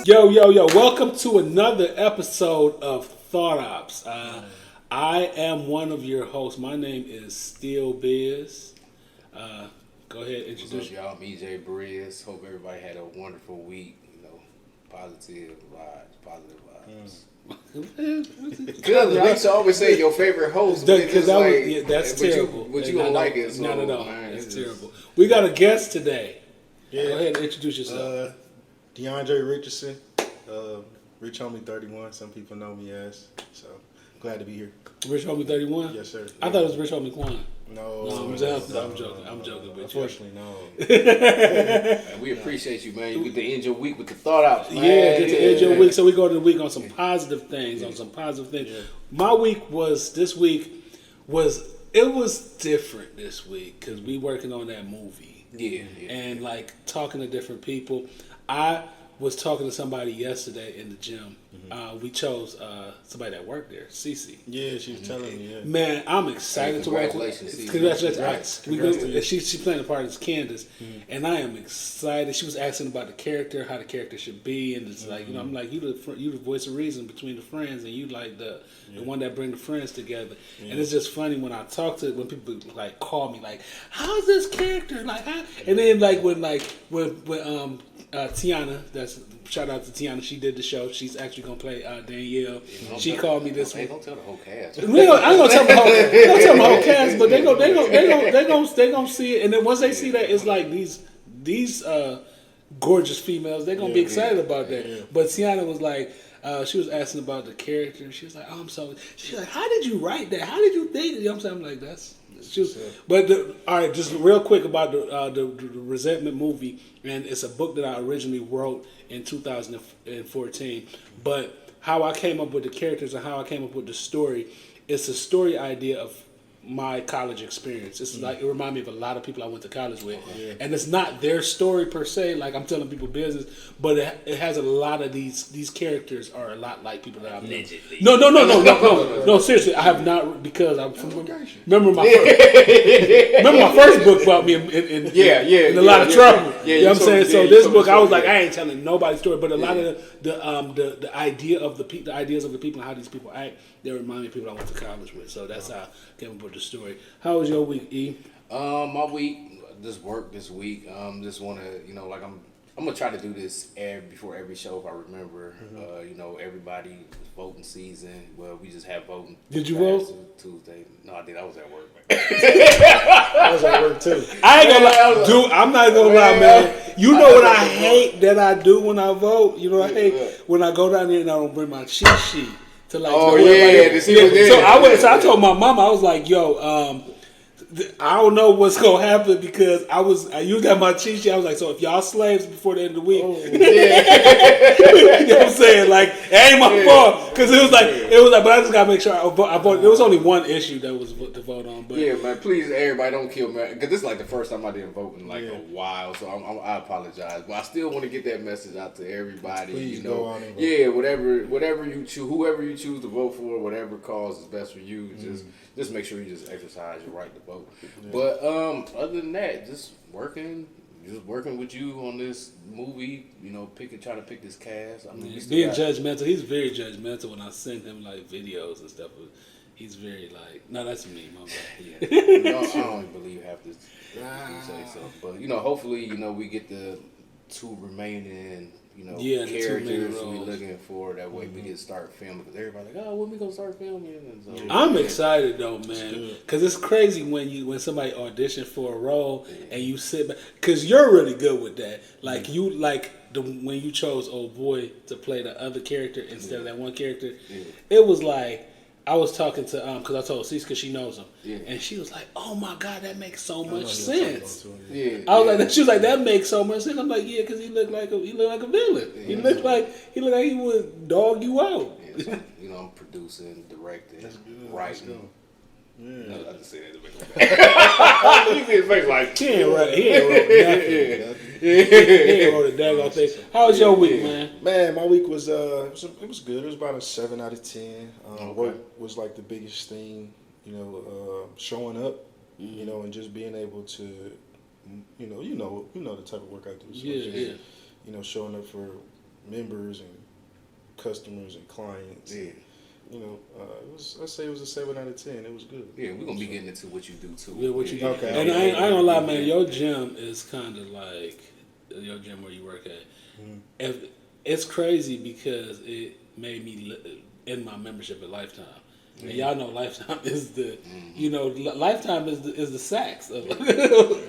Yo, welcome to another episode of Thought OPPS. I am one of your hosts. My name is Still Biz. Go ahead, introduce y'all. I'm EJ Briz. Hope everybody had a wonderful week. Positive vibes. Because I used to always say your favorite host. Because that's terrible. But you don't like it. So, not at all. It's terrible. We got a guest today. Yeah. Go ahead and introduce yourself. DeAndre Richardson. Rich Homie 31. Some people know me as. So glad to be here. Rich Homie 31? Yes, sir. I thought it was Rich Homie Quan. No, I'm joking. I'm joking with you. Unfortunately, no. And we appreciate you, man. You get to end your week with the Thought OPPS, man. Yeah, get to end your week. So we go to the week on some positive things. Yeah. My week was different this week because we working on that movie. Yeah. And like talking to different people. I was talking to somebody yesterday in the gym. We chose somebody that worked there, Cece. Yeah, she was telling me. Yeah. Man, I'm excited to work with. Congratulations! She's playing the part as Candace, and I am excited. She was asking about the character, how the character should be, and it's like I'm like you the voice of reason between the friends, and you like the one that bring the friends together. And it's just funny when when people like call me like, how's this character like? How? And then like when Tiana, shout out to Tiana. She did the show. She's actually gonna play Danielle. She called me this week. Don't tell the whole cast. I'm gonna tell them the whole cast, but they gonna see it. And then once they see that, it's like these gorgeous females. They're gonna be excited about that. Yeah. But Tiana was like. She was asking about the character. She was like, "Oh, I'm so." She's like, "How did you write that? How did you think?" You know what I'm saying? I'm like, "That's." All right, just real quick about the Resentment movie, and it's a book that I originally wrote in 2014. But how I came up with the characters and how I came up with the story, it's a story idea of my college experience. This is like, it reminded me of a lot of people I went to college with, and it's not their story per se. Like I'm telling people business, but it has a lot of these characters are a lot like people that I've met. No. Seriously, I have not because I remember my first book brought me in a lot of trouble. You know what I'm saying? So this book, I was like, I ain't telling nobody's story, but a lot of the ideas of the people and how these people act, they remind me of people I went to college with. So that's how I came up with the story. How was your week, E? My week, just work this week. Just want to, I'm gonna try to do this before every show if I remember. Everybody voting season. Well, we just have voting. Did you vote Tuesday? No, I did. I was at work. I was at work too. I ain't gonna lie, dude. I'm not gonna lie, man. You know what I hate that I do when I vote? You know what I hate when I go down there and I don't bring my cheat sheet. To like, So I told my mama, I was like, yo, I don't know what's gonna happen because I used to have my cheat sheet. I was like, so if y'all slaves before the end of the week, you know what I'm saying? Like, it ain't my fault because it was like, but I just gotta make sure I voted. There was only one issue that was to vote on. But yeah, man, please, everybody, don't kill me because this is like the first time I didn't vote in a while, so I apologize, but I still want to get that message out to everybody. Please go on and vote. Yeah, whatever you choose, whoever you choose to vote for, whatever cause is best for you, just make sure you just exercise your right to vote. Yeah. But other than that, just working with you on this movie, try to pick this cast. I mean, being judgmental. He's very judgmental when I send him like videos and stuff. He's very like, no, that's me, my bad. Yeah. I don't even believe half this. Say so, but hopefully, we get the two remaining. Characters we looking for. That way we can start filming. Because everybody's like, when we gonna start filming? And so, I'm excited though, man. Because it's crazy when somebody auditions for a role and you sit back. Because you're really good with that. Like when you chose Old Boy to play the other character instead of that one character, it was like. I was talking to because I told Cece because she knows him, and she was like, "Oh my God, that makes so much sense." I was like, she was like, "That makes so much sense." I'm like, "Yeah, because he looked like a villain. Yeah. He looked like he would dog you out." Yeah, so, I'm producing, directing, writing. Yeah. No, I just say that to make him You see his face like he ain't wrote nothing. He ain't wrote a daggone thing. How was your week, man? Man, my week was it was good. It was about a 7 out of 10. Work was like the biggest thing, showing up, and just being able to, you know the type of work I do. So showing up for members and customers and clients. Yeah. You know, I'd say it was a 7 out of 10. It was good. Yeah, we're gonna be getting into what you do too. Yeah, what you do. Okay. And I ain't gonna lie, man. Your gym is kind of like your gym where you work at. If, it's crazy because it made me end my membership at Lifetime. And y'all know Lifetime is the, you know, Lifetime is the Saks.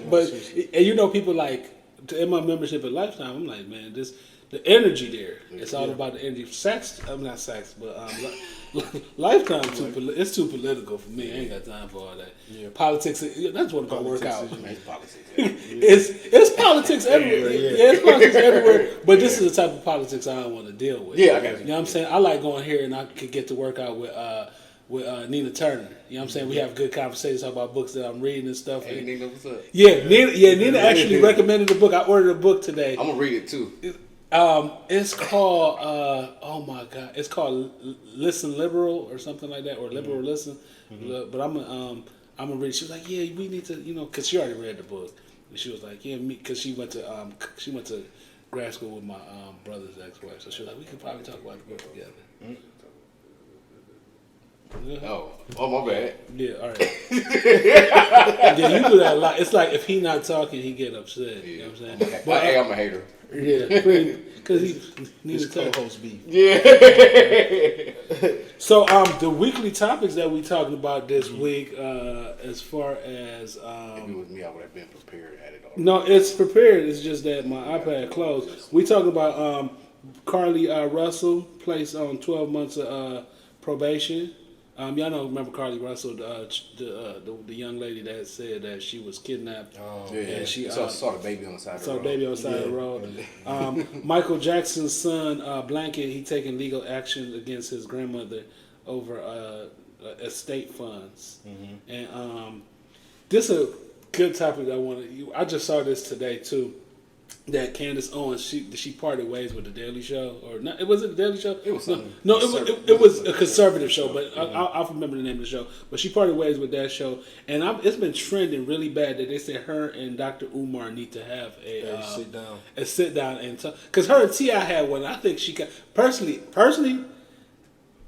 But and you know, people like to end my membership at Lifetime. I'm like, man, the energy there. It's all about the energy. Saks, I'm not Saks, but Lifetime it's too political for me. I ain't got time for all that. Yeah. Politics. That's what I work out. It's politics. It's politics everywhere. Yeah, it's politics everywhere. But this is the type of politics I don't want to deal with. Yeah, I got you. You know what I'm saying? I like going here and I could get to work out with Nina Turner. You know what I'm saying? We have good conversations about books that I'm reading and stuff. Hey, Nina, what's up? Yeah, Nina actually recommended a book. I ordered a book today. I'm gonna read it too. It's called oh my god, it's called Listen Liberal or something like that, or Liberal Listen. But I'm gonna read. She was like, yeah, we need to, you know, because she already read the book, and she was like, yeah, me, because she went to grad school with my brother's ex-wife, so she was like, we could probably talk about the book together. Yeah. Oh, my bad. Yeah, all right. Yeah, you do that a lot. It's like if he not talking, he get upset. You know what I'm saying? But, I'm a hater. Yeah, because he needs to co-host beef. Yeah. So the weekly topics that we talking about this week, as far as if it was me, I would have been prepared at it all. no, it's prepared. It's just that my iPad closed. We talking about Carly Russell placed on 12 months of probation. Y'all know, remember Carly Russell, the young lady that said that she was kidnapped. And she saw the baby on the side of the road. Saw the baby on the side of the road. Michael Jackson's son, Blanket, he taking legal action against his grandmother over estate funds. And this is a good topic I just saw this today too. That Candace Owens, she parted ways with the Daily Show, or not? Was it the Daily Show? It was something. No, it was a conservative show, but I'll remember the name of the show. But she parted ways with that show, and it's been trending really bad that they said her and Dr. Umar need to have a sit down and talk. Because her and T.I. had one. I think she got personally.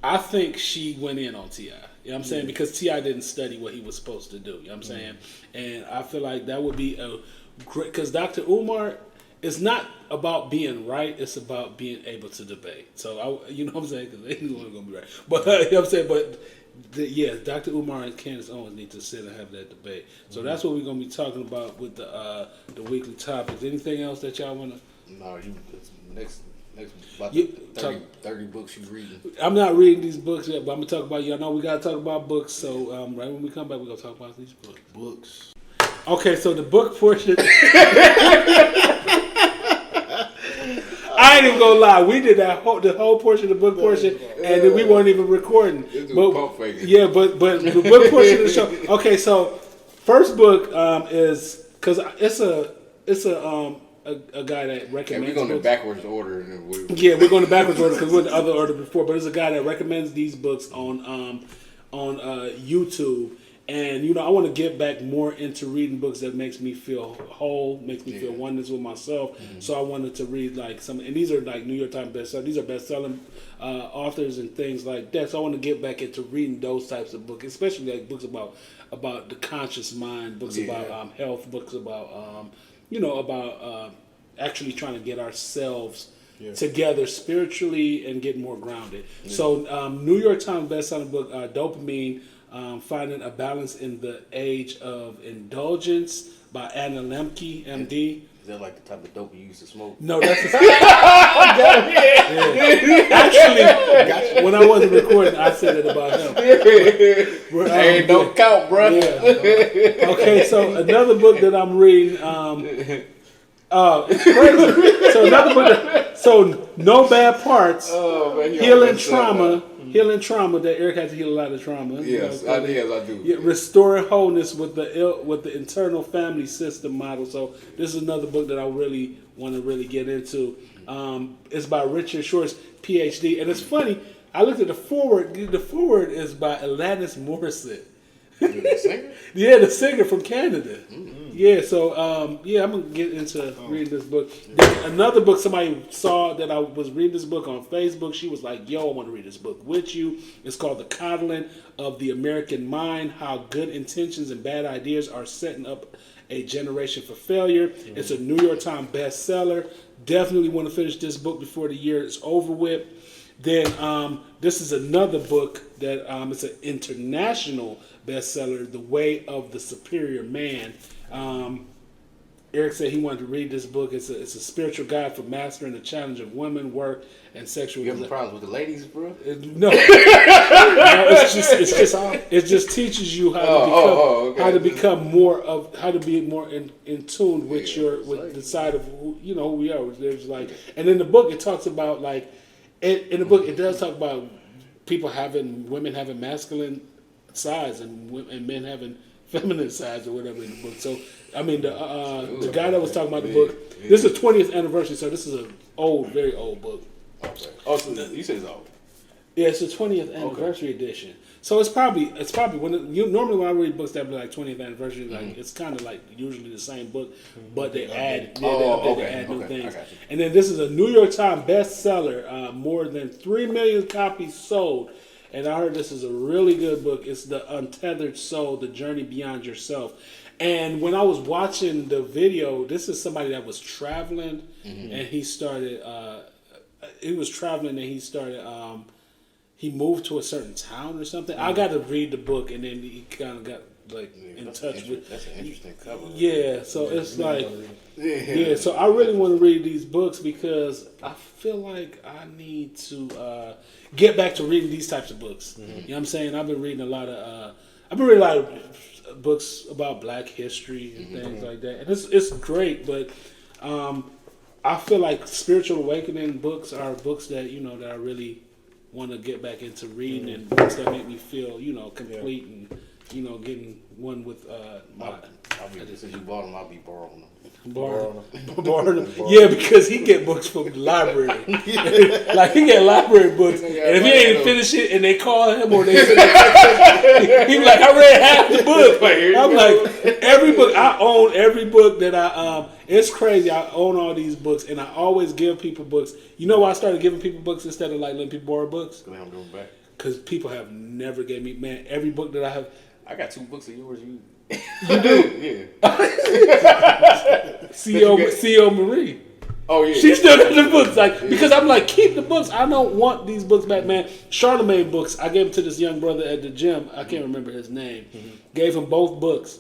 I think she went in on T.I. You know what I'm saying? Because T.I. didn't study what he was supposed to do. You know what I'm saying? And I feel like that would be a great, because Dr. Umar. It's not about being right. It's about being able to debate. So, you know what I'm saying? Because they ain't going to be right. But, you know what I'm saying? But, Dr. Umar and Candace Owens need to sit and have that debate. So that's what we're going to be talking about with the weekly topics. Anything else that y'all want to? No, next about 30 books you reading. I'm not reading these books yet, but I'm going to talk about, y'all know we got to talk about books. So, right when we come back, we're going to talk about these books. Okay, so the book portion... I ain't even gonna lie. We did the whole portion, the book portion, and then we weren't even recording. But the book portion of the show. Okay, so first book is because it's a guy that recommends. And we're going in backwards order. We're going in backwards order because we're in the other order before. But it's a guy that recommends these books on YouTube. And, you know, I want to get back more into reading books that makes me feel whole, makes me feel oneness with myself. So I wanted to read, like, some, and these are, like, New York Times bestsellers. These are best-selling authors and things like that. So I want to get back into reading those types of books, especially, like, books about the conscious mind, books about health, books about, about actually trying to get ourselves together spiritually and get more grounded. So New York Times bestselling book, Dopamine, Finding a Balance in the Age of Indulgence by Anna Lemke, MD. Is that like the type of dope you used to smoke? No, that's Actually, when I wasn't recording, I said it about him. Hey, don't count, bro. Yeah. Okay, so another book that I'm reading, it's crazy. So another book, No Bad Parts, Healing trauma that Eric has to heal a lot of trauma. Yes, I do. Yeah, restoring wholeness with the internal family system model. So this is another book that I really want to get into. It's by Richard Short's PhD, and it's funny. I looked at the foreword. The foreword is by Alanis Morissette. The singer? Yeah, the singer from Canada. Mm-hmm. Yeah, so I'm gonna get into reading this book. There's another book somebody saw that I was reading this book on Facebook. She was like, "Yo, I want to read this book with you." It's called "The Coddling of the American Mind: How Good Intentions and Bad Ideas Are Setting Up a Generation for Failure." It's a New York Times bestseller. Definitely want to finish this book before the year is over with. Then this is another book that it's an international bestseller, "The Way of the Superior Man." Eric said he wanted to read this book. It's a spiritual guide for mastering the challenge of women, work, and sexual. You having problems with the ladies, bro? No, it just teaches you how to become how to be more in tune with with the side of who we are. There's like, and in the book it talks about like, in the book it does talk about women having masculine sides and men having feminine sides or whatever in the book. So I mean the guy that was talking about the book. This is the 20th anniversary, so this is an very old book. Okay. Oh, so you said it's old. Yeah, it's the 20th anniversary edition. So it's probably normally when I read books that be like 20th anniversary, like it's kind of like usually the same book, but they add new things. And then this is a New York Times bestseller, more than 3 million copies sold. And I heard this is a really good book. It's The Untethered Soul: The Journey Beyond Yourself. And when I was watching the video, this is somebody that was traveling, and he started. He was traveling, and he started. He moved to a certain town or something. I got to read the book, and then he kind of got like in touch with. That's an interesting cover. Yeah, so it's like, So I really want to read these books because I feel like I need to get back to reading these types of books. You know what I'm saying? I've been reading a lot of books about Black history and things like that, and it's great. But I feel like spiritual awakening books are books that that I really want to get back into reading, and books that make me feel complete and getting one with Since you bought them, I'll be borrowing them. Borrowing them. Yeah, because he get books from the library. Like he get library books, and if he ain't finish it, and they call him or they send he be like, "I read half the book." I'm like, every book I own, every book that I it's crazy. I own all these books, and I always give people books. You know why I started giving people books instead of like letting people borrow books? Because I'm doing back. Because people have never gave me every book that I have. I got 2 books of yours. You do? Yeah. C.O. Marie. Oh yeah. She still got the books, because I'm like, keep the books. I don't want these books back, man. Charlemagne books. I gave them to this young brother at the gym. I can't remember his name. Gave him both books.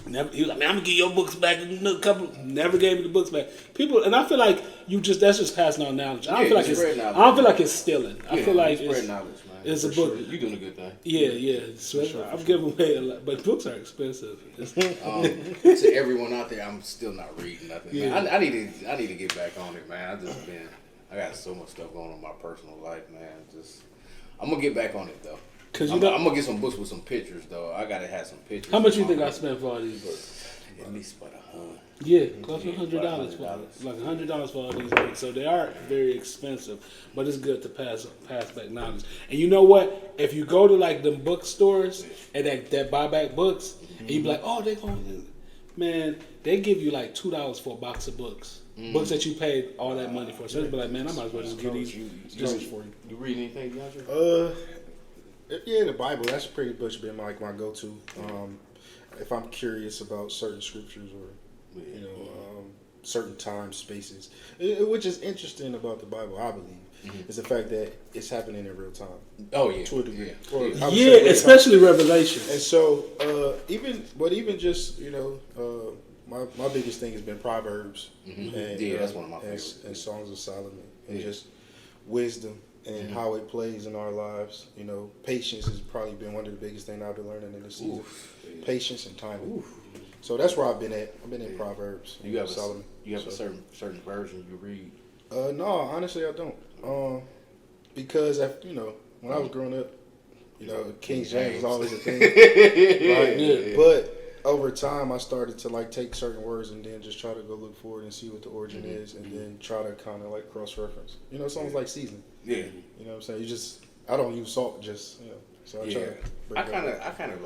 He was like, "Man, I'm gonna give your books back in a couple." Never gave me the books back. People, and I feel like that's just passing on knowledge. I don't feel like it's stealing. I feel like it's knowledge, man. It's a book. Sure. You doing a good thing. Yeah. I'm giving away a lot, but books are expensive. To everyone out there, I'm still not reading nothing. Yeah. Man. I need to get back on it, man. I got so much stuff going on in my personal life, man. I'm gonna get back on it though. I'm gonna get some books with some pictures though. I gotta have some pictures. How much you think I spent for all these books? At least about $100. Yeah, close to $100 for like $100 for all these books. So they are very expensive, but it's good to pass back knowledge. And you know what? If you go to like them bookstores and that buy back books, and you be like, "Oh, they give you like $2 for a box of books." Books that you paid all that money for. So they'd be like, "Man, I might as well just get these." You read anything, DeAndre? Yeah, the Bible. That's pretty much been like my go-to. If I'm curious about certain scriptures or certain time spaces, which is interesting about the Bible, I believe, is the fact that it's happening in real time. Oh yeah, to a degree. Yeah, especially Revelation. And so, even just my biggest thing has been Proverbs, and that's one of my favorites, and Songs of Solomon, and just wisdom. And how it plays in our lives. Patience has probably been one of the biggest things I've been learning in this season. Patience and timing. So that's where I've been at. I've been in Proverbs. You have Solomon. You have a certain version you read? No, honestly I don't. Because when I was growing up, King James was always a thing. Right? Yeah. But over time, I started to take certain words and then just try to go look for it and see what the origin is, and then try to kind of cross-reference. It's almost like seasoning. Yeah. You know what I'm saying? I don't use salt, so I try to I kind of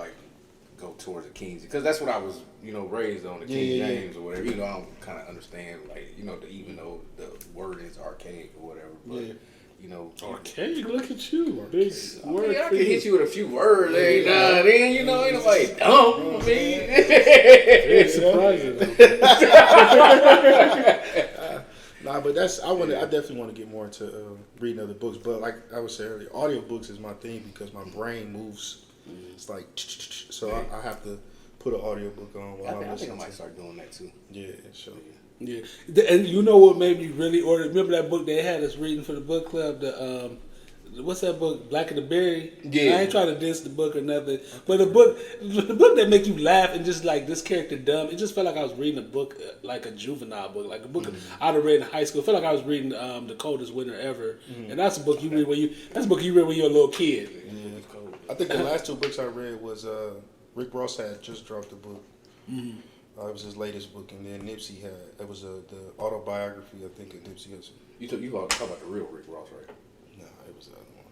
go towards the Kings because that's what I was, raised on, the King James or whatever. I don't kind of understand, like, even though the word is archaic or whatever, but. Archaic, look at you. Big word. I can hit you with a few words every now and then, ain't nobody dumb. It's surprising. Nah, but I definitely want to get more into reading other books. But like I was saying earlier, audiobooks is my thing because my brain moves. It's like, so I have to put an audiobook on while I'm listening. I think I might start doing that too. Yeah, so. Yeah, and you know what made me really order? Remember that book they had us reading for the book club? The what's that book? Black and the Berry. Yeah, I ain't trying to diss the book or nothing, but the book that make you laugh and just like this character dumb. It just felt like I was reading a book like a juvenile book, like a book I'd have read in high school. It felt like I was reading The Coldest Winter Ever, and that's a book you read when you're a little kid. I think the last two books I read was Rick Ross had just dropped a book. Mm-hmm. It was his latest book, and then Nipsey had it was the autobiography, I think, of Nipsey Hussle. You talk about the real Rick Ross, right? No, it was the other one.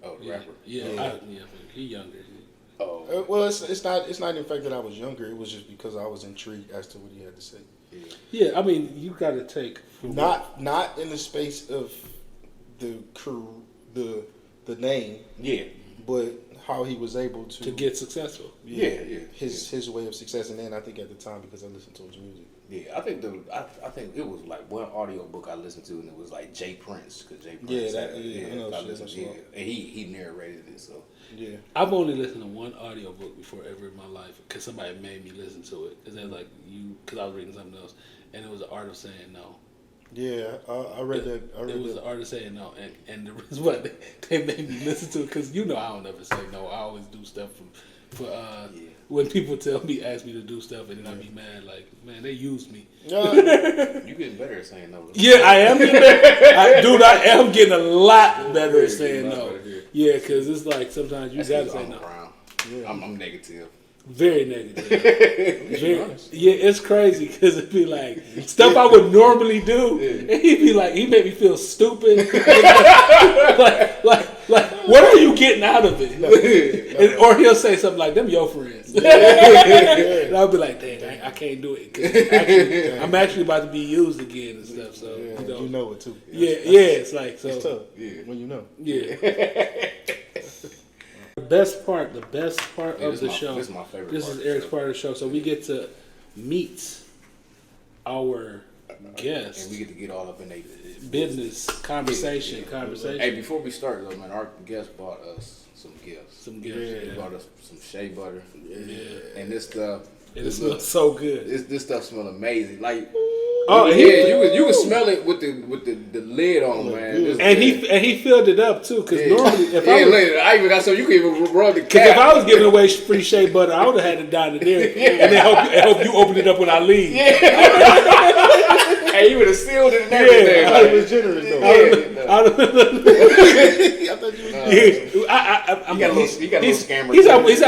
Oh, the rapper. Yeah, he younger. Oh, well, it's not in the fact that I was younger. It was just because I was intrigued as to what he had to say. Yeah, I mean, you got to take not in the space of the name. Yeah, but how he was able to get successful. His way of success, and then I think at the time because I listened to his music. Yeah, I think it was like one audio book I listened to, and it was like Jay Prince because Jay Prince. I listened to it, and he narrated it. So yeah, I've only listened to one audio book before ever in my life because somebody made me listen to it. Because I was reading something else, and it was The Art of Saying No. Yeah, I read that. It was The Art of Saying No, and the reason why they made me listen to it because I don't ever say no. I always do stuff for when people ask me to do stuff, and then I be mad like, man, they used me. You getting better at saying no. Yeah, I am getting better. I am getting a lot better at saying no. Yeah, because it's like sometimes you gotta say no. Yeah. I'm negative. Very negative. It's crazy because it'd be like stuff I would normally do, and he'd be like, he made me feel stupid. like, what are you getting out of it? Or he'll say something like, "Them your friends," and I'll be like, "Dang, I can't do it because I'm actually about to be used again and stuff." So you know it too. It's like so. It's tough. Yeah, when you know. Yeah. The best part of the show. This is my favorite. This is Eric's part of the show. So we get to meet our guests. And we get to get all up in their business conversation. Hey, before we start though, man, our guest bought us some gifts. He bought us some shea butter. Yeah. And this stuff. It smells so good. This stuff smells amazing. Like, you can smell it with the lid on, man. And he filled it up too, because normally I even got some. You can even rub the cap. Because if I was giving away free shea butter, I would have had it down in there, and then help you open it up when I leave. Hey, you would have sealed it and everything. I thought it was generous though. I thought you was. He got a little scammer. He's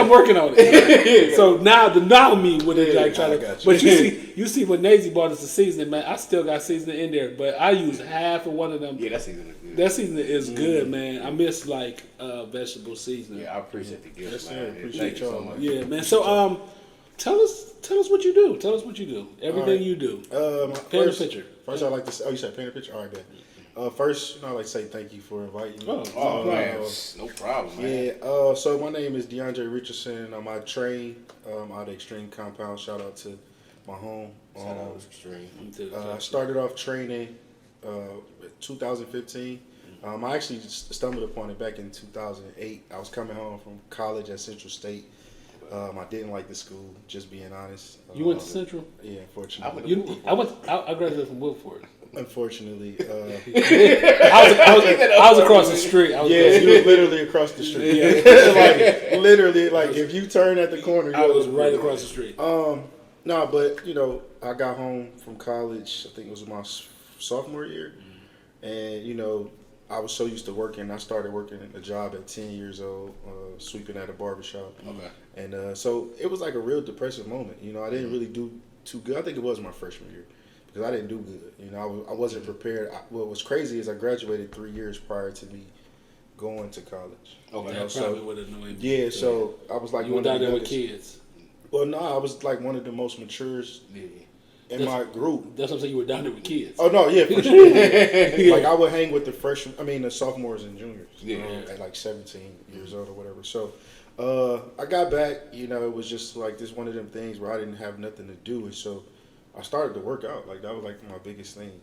working on it. So now me would have like trying to. But you see when Nazy bought us the seasoning, man. I still got seasoning in there, but I used half of one of them. Yeah, that seasoning is good. That seasoning is good, man. I miss like vegetable seasoning. Yeah, I appreciate the gift, man. Appreciate y'all so much. Yeah, man. So tell us what you do. Tell us what you do. Everything you do. Paint a picture. First, I'd like to say, you said paint a picture? All right, man. First, I'd like to say thank you for inviting me. Oh man. No problem, man. Yeah, so my name is DeAndre Richardson. I train out of Extreme Compound. Shout out to my home. Shout out to Extreme. I started off training 2015. I actually stumbled upon it back in 2008. I was coming home from college at Central State. I didn't like the school, just being honest. You went to Central? Yeah, unfortunately. I graduated from Woodford. Unfortunately. I was across the street. You were literally across the street. Yeah. Literally, if you turn at the corner, I was right across the street. No, but, I got home from college, I think it was my sophomore year. And, I was so used to working. I started working a job at 10 years old, sweeping at a barbershop. Okay. And so it was like a real depressive moment. I didn't really do too good. I think it was my freshman year because I didn't do good. I wasn't prepared. What was crazy is I graduated 3 years prior to me going to college. Okay. That probably would have annoyed me. Yeah, so I was like, you were down there with kids. Well, no, I was like one of the most matures in my group. That's what I'm saying. You were down there with kids. Oh no, yeah, for sure. Yeah. Like I would hang with the sophomores and juniors. At like 17 years old or whatever. So I got back. You know, it was just like this one of them things where I didn't have nothing to do, and so I started to work out. Like that was like my biggest thing.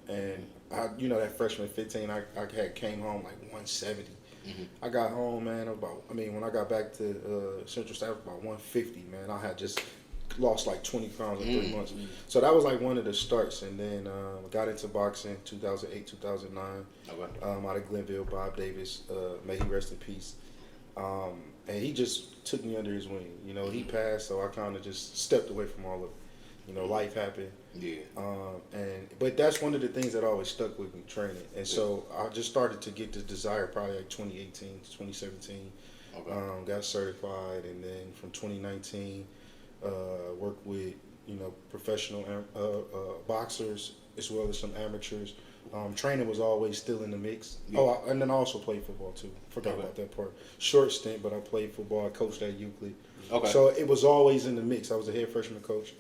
And I, you know, that freshman 15, I had came home like 170. I got home, man, when I got back to Central Staff, about 150, man. I had just lost like 20 pounds in 3 months. So that was like one of the starts. And then got into boxing 2008, 2009. Out of Glenville, Bob Davis, may he rest in peace. And he just took me under his wing. You know, he passed, so I kind of just stepped away from all of it. You know, life happened. Yeah. But that's one of the things that always stuck with me, training. And so I just started to get the desire probably like 2018 to 2017. Got certified, and then from 2019, worked with, you know, professional boxers as well as some amateurs. Training was always still in the mix. Yeah. And then I also played football too. Forgot about that part. Short stint, but I played football. I coached at Euclid. So it was always in the mix. I was a head freshman coach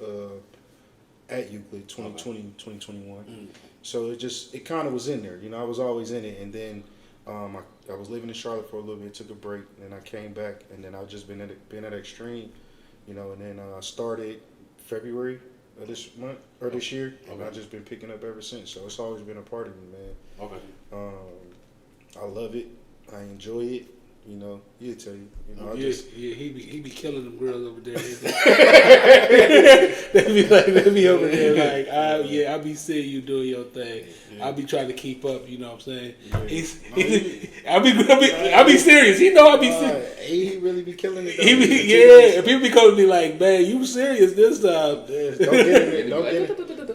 at Euclid 2020, 2021. So it kind of was in there. You know, I was always in it. And then I was living in Charlotte for a little bit, took a break, and then I came back, and then I've just been at Extreme, you know, and then I started February of this month or this year, and I've just been picking up ever since. So it's always been a part of me, man. I love it. I enjoy it. You know, he'll tell you. You know, he be killing them girls over there. they be over there like, I be seeing you doing your thing. I be trying to keep up. You know what I'm saying? I be serious. He know I be serious. He really be killing it. And people be calling me like, man, you serious this time? Yes, don't get it.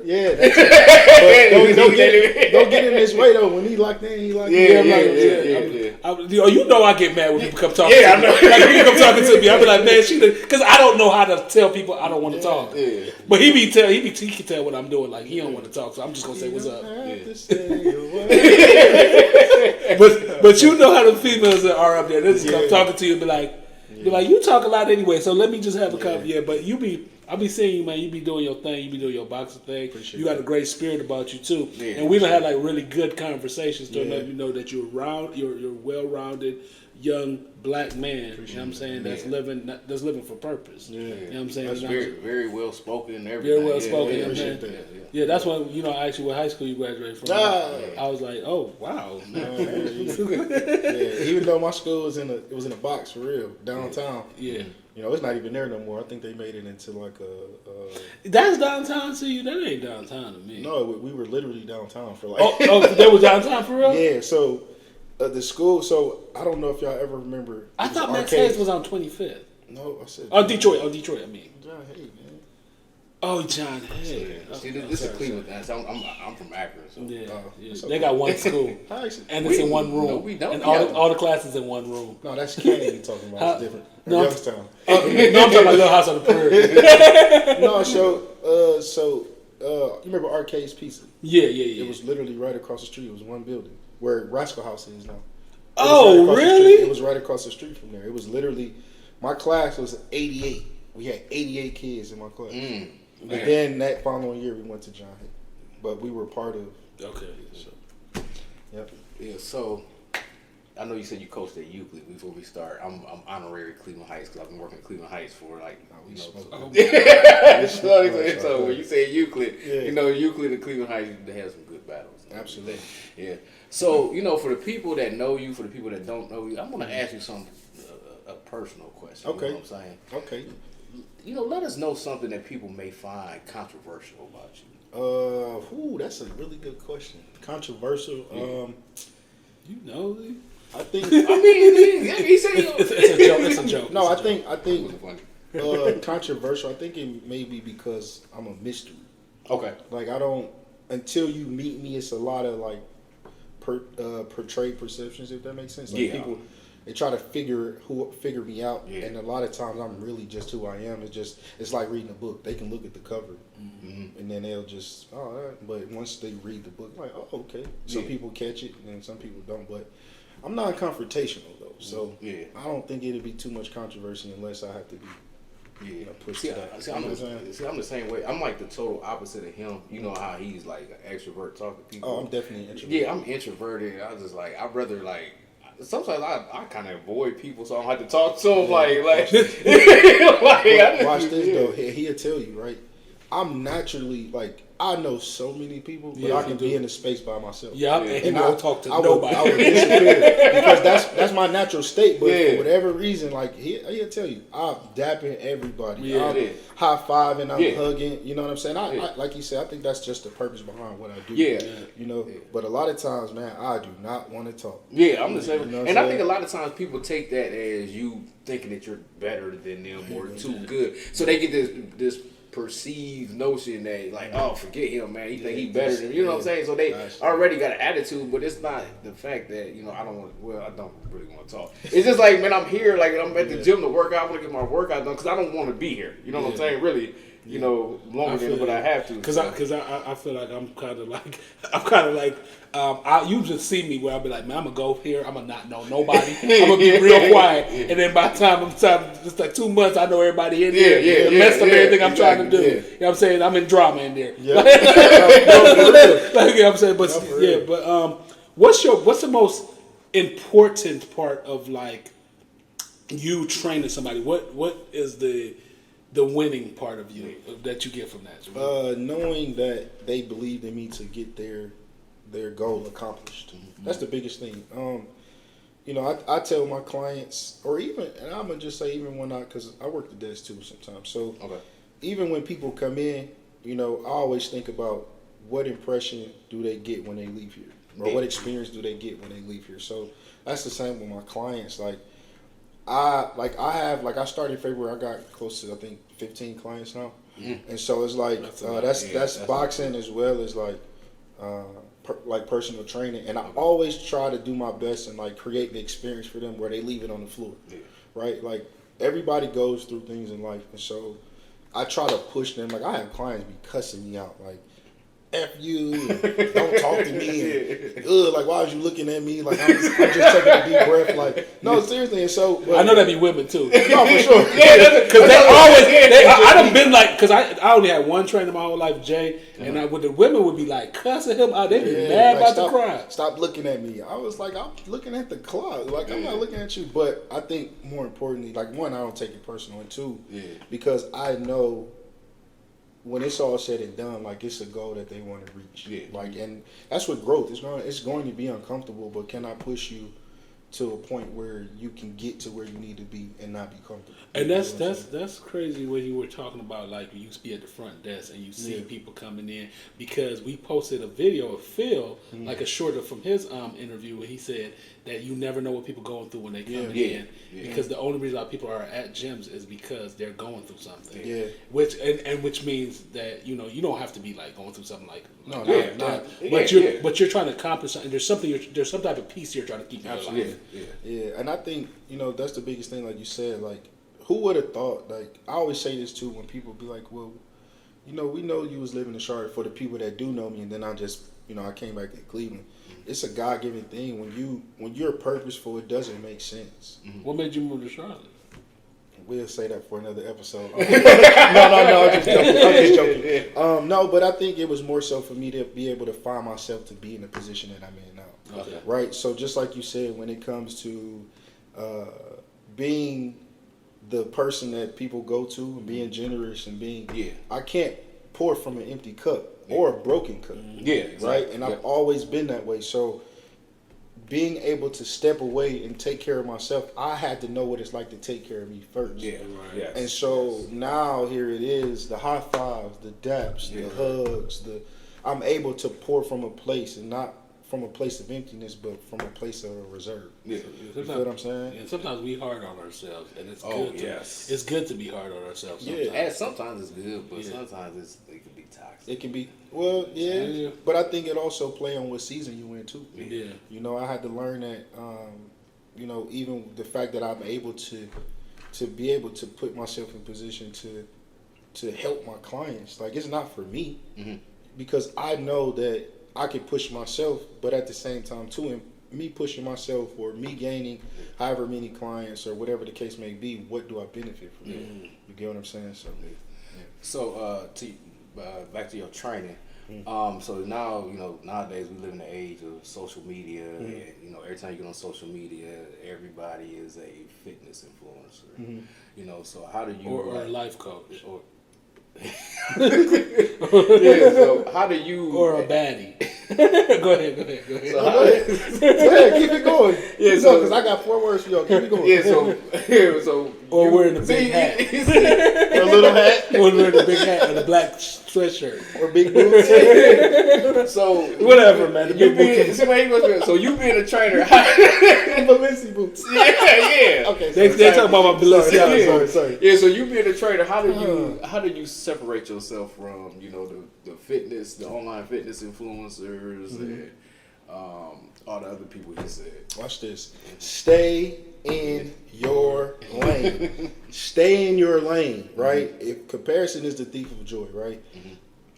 Yeah, that's it. Don't get in this way though. When he locked in, he locked in. You know I get mad when people come talking to me. I know. Like when people come talking to me, I be like, man, because I don't know how to tell people I don't want to talk. Yeah. But he can tell what I'm doing. Like he don't want to talk, so I'm just gonna say what's up. But you know how the females that are up there. They just come talking to you and be like, you talk a lot anyway, so let me just have a cup. Yeah, but I be seeing you, man. You be doing your thing. You be doing your boxing thing. You got a great spirit about you too. Yeah, and we've had like really good conversations to let you know that you're well-rounded young black man. You know what I'm saying? That's living for purpose. Yeah. You know what I'm saying? That's very well spoken and everything. Very well spoken. Yeah, that's when, you know, I asked you what high school you graduated from. I was like, oh wow. Even though my school was in a box for real downtown. Yeah. You know, it's not even there no more. I think they made it into like a that's downtown to you? That ain't downtown to me. No, we were literally downtown for like. They was downtown for real? Yeah. So the school. So I don't know if y'all ever remember. I thought Max Hayes was on 25th. No, I said. Detroit. I mean. John Hayes, man. Oh, John Hayes. See, this is Cleveland. I'm from Akron. So. Yeah. They got one school, and it's in one room. No, we don't. And all the classes in one room. No, that's Candace you talking about. It's different. No, Youngstown. No, I'm talking about Little House on the Prairie. No, so you remember Arcade's Pizza? Yeah. It was literally right across the street. It was one building where Rascal House is now. Oh, really? It was right across the street from there. It was literally, my class was 88. We had 88 kids in my class. And then that following year we went to John Hay. But we were part of. Okay. So, yep. Yeah. So I know you said you coached at Euclid. Before we start, I'm honorary Cleveland Heights because I've been working at Cleveland Heights for like. So when you say Euclid, you know Euclid and Cleveland Heights, they have some good battles. Absolutely. Yeah. So you know, for the people that know you, for the people that don't know you, I'm gonna ask you a personal question. Okay. You know what I'm saying? Okay. You know, let us know something that people may find controversial about Ooh, you. that's a really good question. Controversial. You know, I think. I mean, he said it's a joke. It's a joke. No, I think. Controversial. I think it may be because I'm a mystery. Okay. Like I don't until you meet me. It's a lot of like portrayed perceptions, if that makes sense. Like people. They try to figure me out, and a lot of times I'm really just who I am. It's like reading a book. They can look at the cover, and then they'll just but once they read the book, like okay. Some people catch it, and some people don't. But I'm not confrontational though, so I don't think it'd be too much controversy unless I have to be. push to that. I'm the same way. I'm like the total opposite of him. You know how he's like an extrovert, talking to people. Oh, I'm definitely an introvert. Yeah, I'm introverted. I was just like, I'd rather like. Sometimes I kind of avoid people, so I don't have to talk to them. Like watch this though. He'll tell you, right? I'm naturally like, I know so many people, but I can be in a space by myself. Yeah, and I don't talk to nobody. I would disappear because that's my natural state. But for whatever reason, like he'll tell you, I'm dapping everybody. I'm high fiving, I'm hugging. You know what I'm saying? I like you said, I think that's just the purpose behind what I do. You know. But a lot of times, man, I do not want to talk. Yeah, I'm the same. You know and I think a lot of times people take that as you thinking that you're better than them or too good, so they get this perceived notion that like, oh, forget him, man. He think he better than you know what I'm saying. So they already got an attitude, but it's not the fact that I don't really want to talk. It's just like, man, I'm here, like I'm at the gym to work out. I want to get my workout done because I don't want to be here. You know what I'm saying? Really. Longer than what I have to. Because I feel like I'm kind of like you just see me where I'll be like, man, I'm gonna go here. I'm gonna not know nobody. I'm gonna be real quiet, and then by the time just like 2 months, I know everybody in there. The messed up everything I'm trying to do. You know what I'm saying? I'm in drama in there. You know what I'm saying? But what's the most important part of like you training somebody? What is the winning part of you that you get from that? Knowing that they believed in me to get their goal accomplished. That's the biggest thing. I tell my clients, or even, and I'm gonna just say even when because I work the desk too sometimes. So even when people come in, I always think about what impression do they get when they leave here, or what experience do they get when they leave here. So that's the same with my clients. I started in February. I got close to I think 15 clients now, and so it's like that's boxing as well as like personal training. And I always try to do my best and like create the experience for them where they leave it on the floor, right? Like everybody goes through things in life, and so I try to push them. Like I have clients be cussing me out, like F you, and don't talk to me, and like why was you looking at me? Like I'm just taking a deep breath, like no, seriously. And so I know that be women too. No, for sure. Because they always, I done been like, because I only had one trainer my whole life, Jay, and the women would be like cussing him out. They be mad about the crime. Stop looking at me. I was like, I'm looking at the clock. Like I'm not looking at you. But I think more importantly, like one, I don't take it personal, and two, because I know when it's all said and done, like it's a goal that they want to reach. Like, and that's what growth is going. It's going to be uncomfortable, but can I push you to a point where you can get to where you need to be and not be comfortable? And that's crazy when you were talking about like you used to be at the front desk and you see people coming in, because we posted a video of Phil, like a shorter from his interview, where he said that you never know what people going through when they come in, because the only reason why people are at gyms is because they're going through something. Which means that you don't have to be like going through something like but you're trying to accomplish something. There's some type of peace you're trying to keep in your life. And I think that's the biggest thing, like you said, like who would have thought? Like I always say this too when people be like, well, we know you was living in Charlotte, for the people that do know me, and then I just I came back to Cleveland. It's a God-given thing. When you're purposeful, it doesn't make sense. What made you move to Charlotte? We'll say that for another episode. No, I'm just joking. No, but I think it was more so for me to be able to find myself to be in the position that I'm in now. Right? So just like you said, when it comes to being the person that people go to and being generous and being, I can't pour from an empty cup or a broken cup. Right? And I've always been that way. So being able to step away and take care of myself, I had to know what it's like to take care of me first. And so now here it is, the high fives, the daps, the hugs, I'm able to pour from a place, and not from a place of emptiness, but from a place of reserve. You feel what I'm saying? And sometimes we hard on ourselves, and it's good. It's good to be hard on ourselves. Sometimes. And sometimes it's good, but sometimes it can be toxic. It can be but I think it also play on what season you in too. I had to learn that. Even the fact that I'm able to be able to put myself in position to help my clients, like it's not for me, because I know that I can push myself, but at the same time too, me pushing myself or me gaining however many clients or whatever the case may be, what do I benefit from that? You get what I'm saying? So, So back to your training. So now, nowadays we live in the age of social media, and every time you get on social media, everybody is a fitness influencer. So how do you or a life coach or yeah, so how do you or a baddie? Go ahead. So go ahead, keep it going. Yeah, because I got 4 words for y'all. Keep it going. So or wearing a big hat, a little hat, or wearing a big hat and a black sweatshirt, or big boots. So whatever, man. So you being a trainer, Balenciaga boots. Yeah. Okay. They talk about my Balenciaga. Sorry. Yeah. So you being a trainer, how do you separate yourself from the fitness, the online fitness influencers, and all the other people he said? Watch this. Stay in your lane. Stay in your lane, right? If comparison is the thief of joy, right?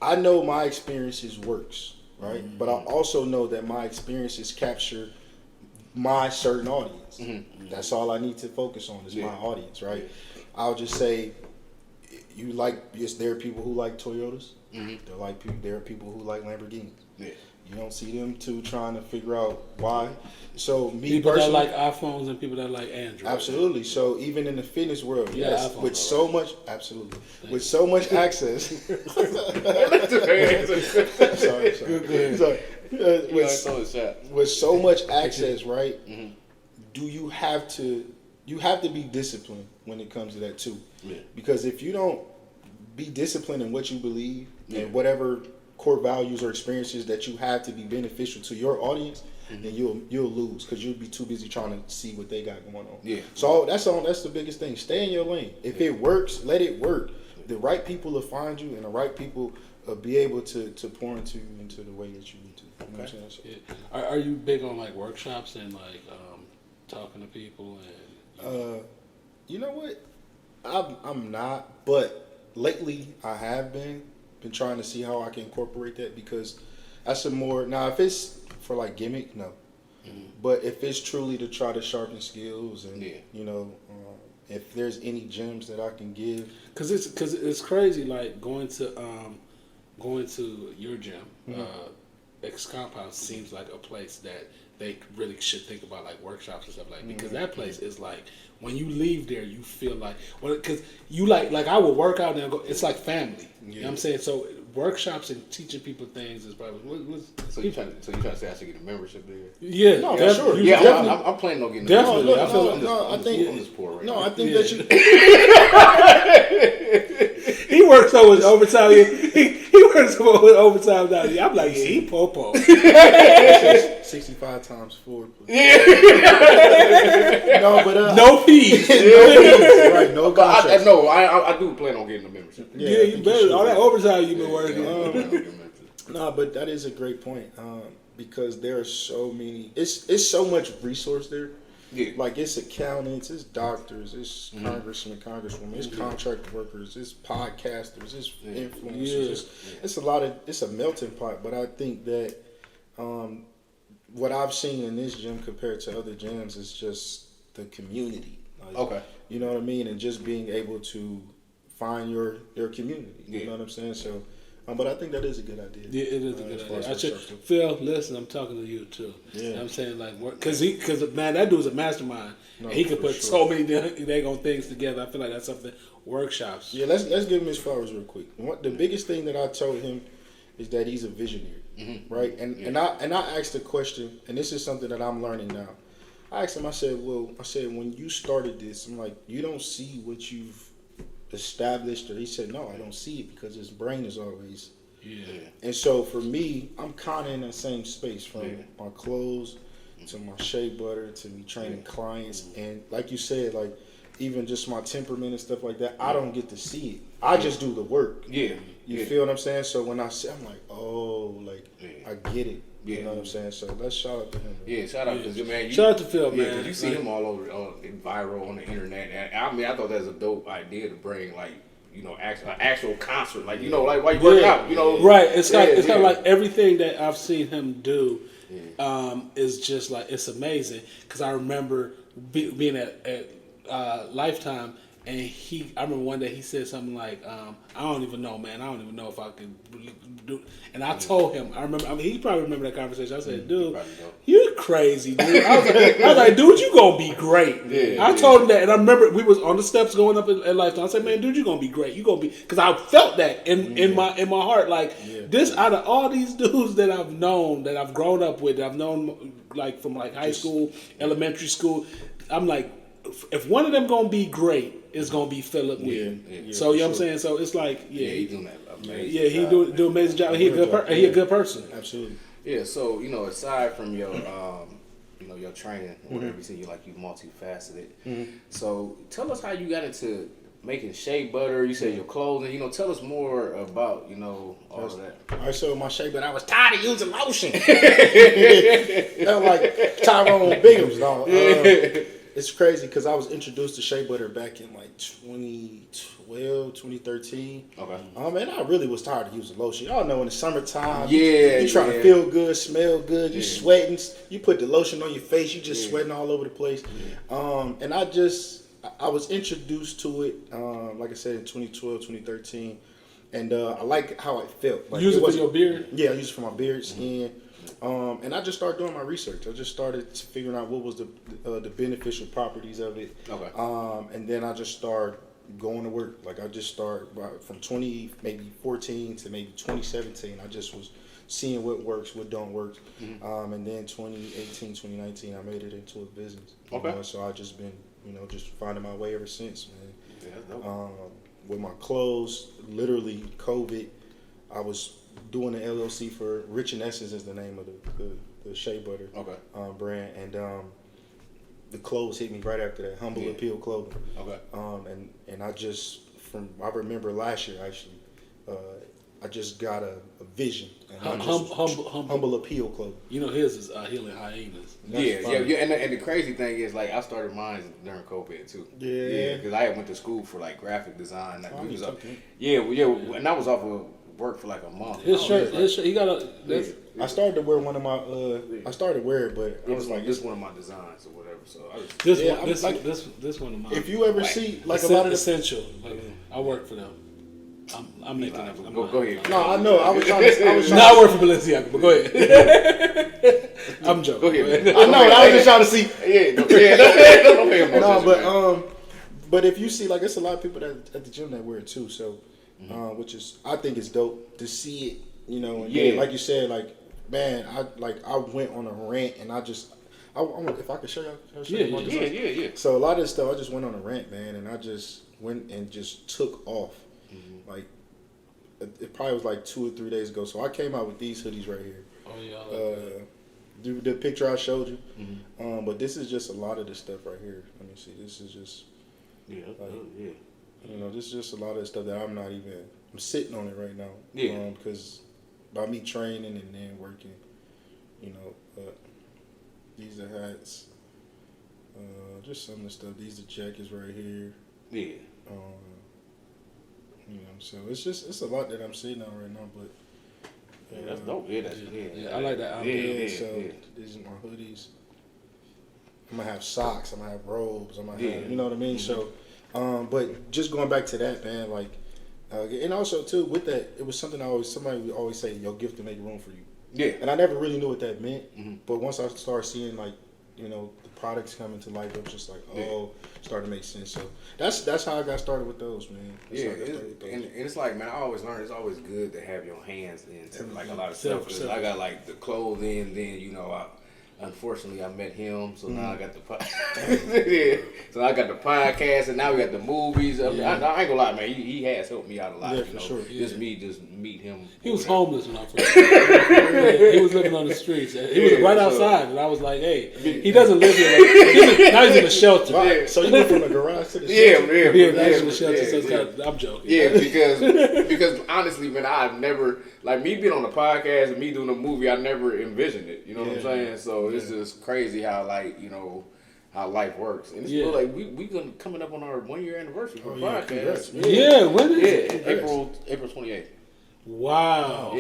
I know my experiences works, right? But I also know that my experiences capture my certain audience. That's all I need to focus on is my audience, right? I'll just say, there are people who like Toyotas. There are people who like Lamborghinis. You don't see them two trying to figure out why. So people that like iPhones and people that like Android. Absolutely. So even in the fitness world, yes, with so much access. With so much access, right? You have to be disciplined when it comes to that too. Because if you don't be disciplined in what you believe and whatever core values or experiences that you have to be beneficial to your audience, then you'll lose because you'll be too busy trying to see what they got going on. So that's the biggest thing. Stay in your lane. If it works, let it work. The right people will find you, and the right people will be able to pour into you into the way that you need to. You know what I'm saying? Are you big on like workshops and like talking to people and? You know what? I'm not, but lately I have been trying to see how I can incorporate that because that's now if it's for like gimmick, no. But if it's truly to try to sharpen skills and if there's any gems that I can give, because it's crazy like going to your gym, X Compound seems like a place that they really should think about like workshops and stuff because that place is like when you leave there you feel like because you like I would work out and go, it's like family. You know what I'm saying? So workshops and teaching people things is probably So you trying to say I should get a membership there? Yeah, no, for sure. Yeah, I'm planning on getting a membership. Definitely. I'm just poor right now. now. I think that you. He works so much overtime. He works so much overtime down here. I'm like, he po-po. 65 times 4. No fees. Right, no contracts. I do plan on getting a membership. Yeah, you better. All that overtime you've been working. No, but that is a great point because there are so many. It's so much resource there. Yeah. Like it's accountants, it's doctors, it's congressmen, congresswomen, it's contract workers, it's podcasters, it's influencers. It's a lot of. It's a melting pot. But I think that what I've seen in this gym compared to other gyms is just the community. Like, you know what I mean, and just being able to find your community. You know what I'm saying? So. But I think that is a good idea. Yeah, it is a good idea. Phil, listen, I'm talking to you too. Yeah. You know what I'm saying? Like, because man, that dude's a mastermind. No, and he can put so many daggone things together. I feel like that's something, workshops. Yeah, let's give him his flowers real quick. The biggest thing that I told him is that he's a visionary, right? And I asked a question, and this is something that I'm learning now. I asked him, I said, when you started this, I'm like, you don't see what you've established, or he said, no, I don't see it because his brain is always and so for me, I'm kind of in that same space from my clothes to my shea butter to me training clients, and like you said, like even just my temperament and stuff like that, I don't get to see it. I just do the work. You feel what I'm saying? So when I say, I'm like, I get it. You know what I'm saying? So let's shout out to him. Yeah, shout out to man. Shout out to Phil, man. Because you see him all over viral on the internet. And I mean, I thought that was a dope idea to bring like actual concert, like like while you working out, Right. It's kind of like everything that I've seen him do is just like it's amazing. Because I remember being at Lifetime. And I remember one day he said something like, I don't even know, man. I don't even know if I can do. And I told him, he probably remember that conversation. I said, dude, you're crazy, dude. I was like, dude, you gonna be great. I told him that, and I remember we was on the steps going up at Lifetime. I said, man, dude, you gonna be great. You gonna be, because I felt that in my heart, like this. Out of all these dudes that I've known, that I've grown up with, that I've known like from like high school, elementary school, I'm like, if one of them gonna be great, it's gonna be Philip Wheaton. So you know what I'm saying. So it's like, he doing that amazing. Yeah, he do an amazing job. He a good person. Absolutely. Yeah. So aside from your your training, whatever you say, you multifaceted. So tell us how you got into making shea butter. You said your clothing. Tell us more about all of that. All right, so my shea butter, I was tired of using lotion. That was like Tyrone Bingham's, dog. It's crazy because I was introduced to shea butter back in like 2012, 2013. Okay. And I really was tired of using lotion. Y'all know in the summertime, you trying to feel good, smell good, you sweating. You put the lotion on your face, you just sweating all over the place. And I was introduced to it, like I said, in 2012, 2013. And I like how it felt. Like, use it for your beard? Yeah, I use it for my beard, skin. And I just started doing my research. I just started figuring out what was the beneficial properties of it. Okay. And then I just started going to work. Like I just started from 2014 to maybe 2017. I just was seeing what works, what don't work. And then 2018, 2019, I made it into a business. Okay. So I just been, just finding my way ever since, man. Yeah, that's dope. With my clothes, literally COVID, I was doing an LLC for Rich and Essence is the name of the shea butter brand, and the clothes hit me right after that. Humble Appeal clothing. Okay. And I remember last year actually, I just got a vision. And Humble Appeal clothing. His is Healing Hyenas. And the crazy thing is, like, I started mine during COVID too. Yeah. Because I went to school for like graphic design. Like, and I was off of work for like a month. His shirt, he got a. I started to wear one of my. I started to wear it, but I was like, this one of my designs or whatever. So this one of mine. If you ever see like a lot of essential, I work for them. I'm making that. Go ahead. No, I know. I was trying to. I work for Balenciaga, but go ahead. I'm joking. Go ahead. I know. I was just trying to see. Don't pay him. No, but if you see, like, it's a lot of people that at the gym that wear it too. So, which is, I think it's dope to see it. And then, like you said, like, man, I went on a rant and if I could show y'all. Yeah. So a lot of this stuff, I just went on a rant, man, and I just went and just took off. Like, it probably was like 2 or 3 days ago. So I came out with these hoodies right here. Oh yeah. The picture I showed you. But this is just a lot of this stuff right here. Let me see. This is just. This is just a lot of stuff that I'm sitting on it right now. Yeah. Because by me training and then working, these are hats. Just some of the stuff. These are jackets right here. Yeah. So it's a lot that I'm sitting on right now, but that's dope. Yeah, I like that. These are my hoodies. I'm gonna have socks. I'm gonna have robes. I'm gonna have, you know what I mean. So, but just going back to that, man, like, and also too with that, it was something somebody would always say, "Your gift to make room for you." Yeah. And I never really knew what that meant, but once I started seeing like, the products coming to life, it was just like, started to make sense. So that's how I got started with those, man. And it's like, man, I always learn it's always good to have your hands into like a lot of stuff. Cause I got like the clothing, then unfortunately I met him, so now I got so I got the podcast, and now we got the movies. I ain't gonna lie, man, he has helped me out a lot. Sure. Just meet him. He was homeless when I first met. He was living on the streets. He was right outside, and I was like, "Hey, he doesn't live here. Now he's in a shelter." Right. So you went from the garage to the shelter? Yeah, he's in the shelter. So I'm joking. Yeah, because honestly, man, I've never, like, me being on the podcast and me doing a movie, I never envisioned it. You know what I'm saying? So it's just crazy how, like, how life works. And it's feel like we gonna coming up on our 1 year anniversary for the podcast. When is it? April 28th. Wow.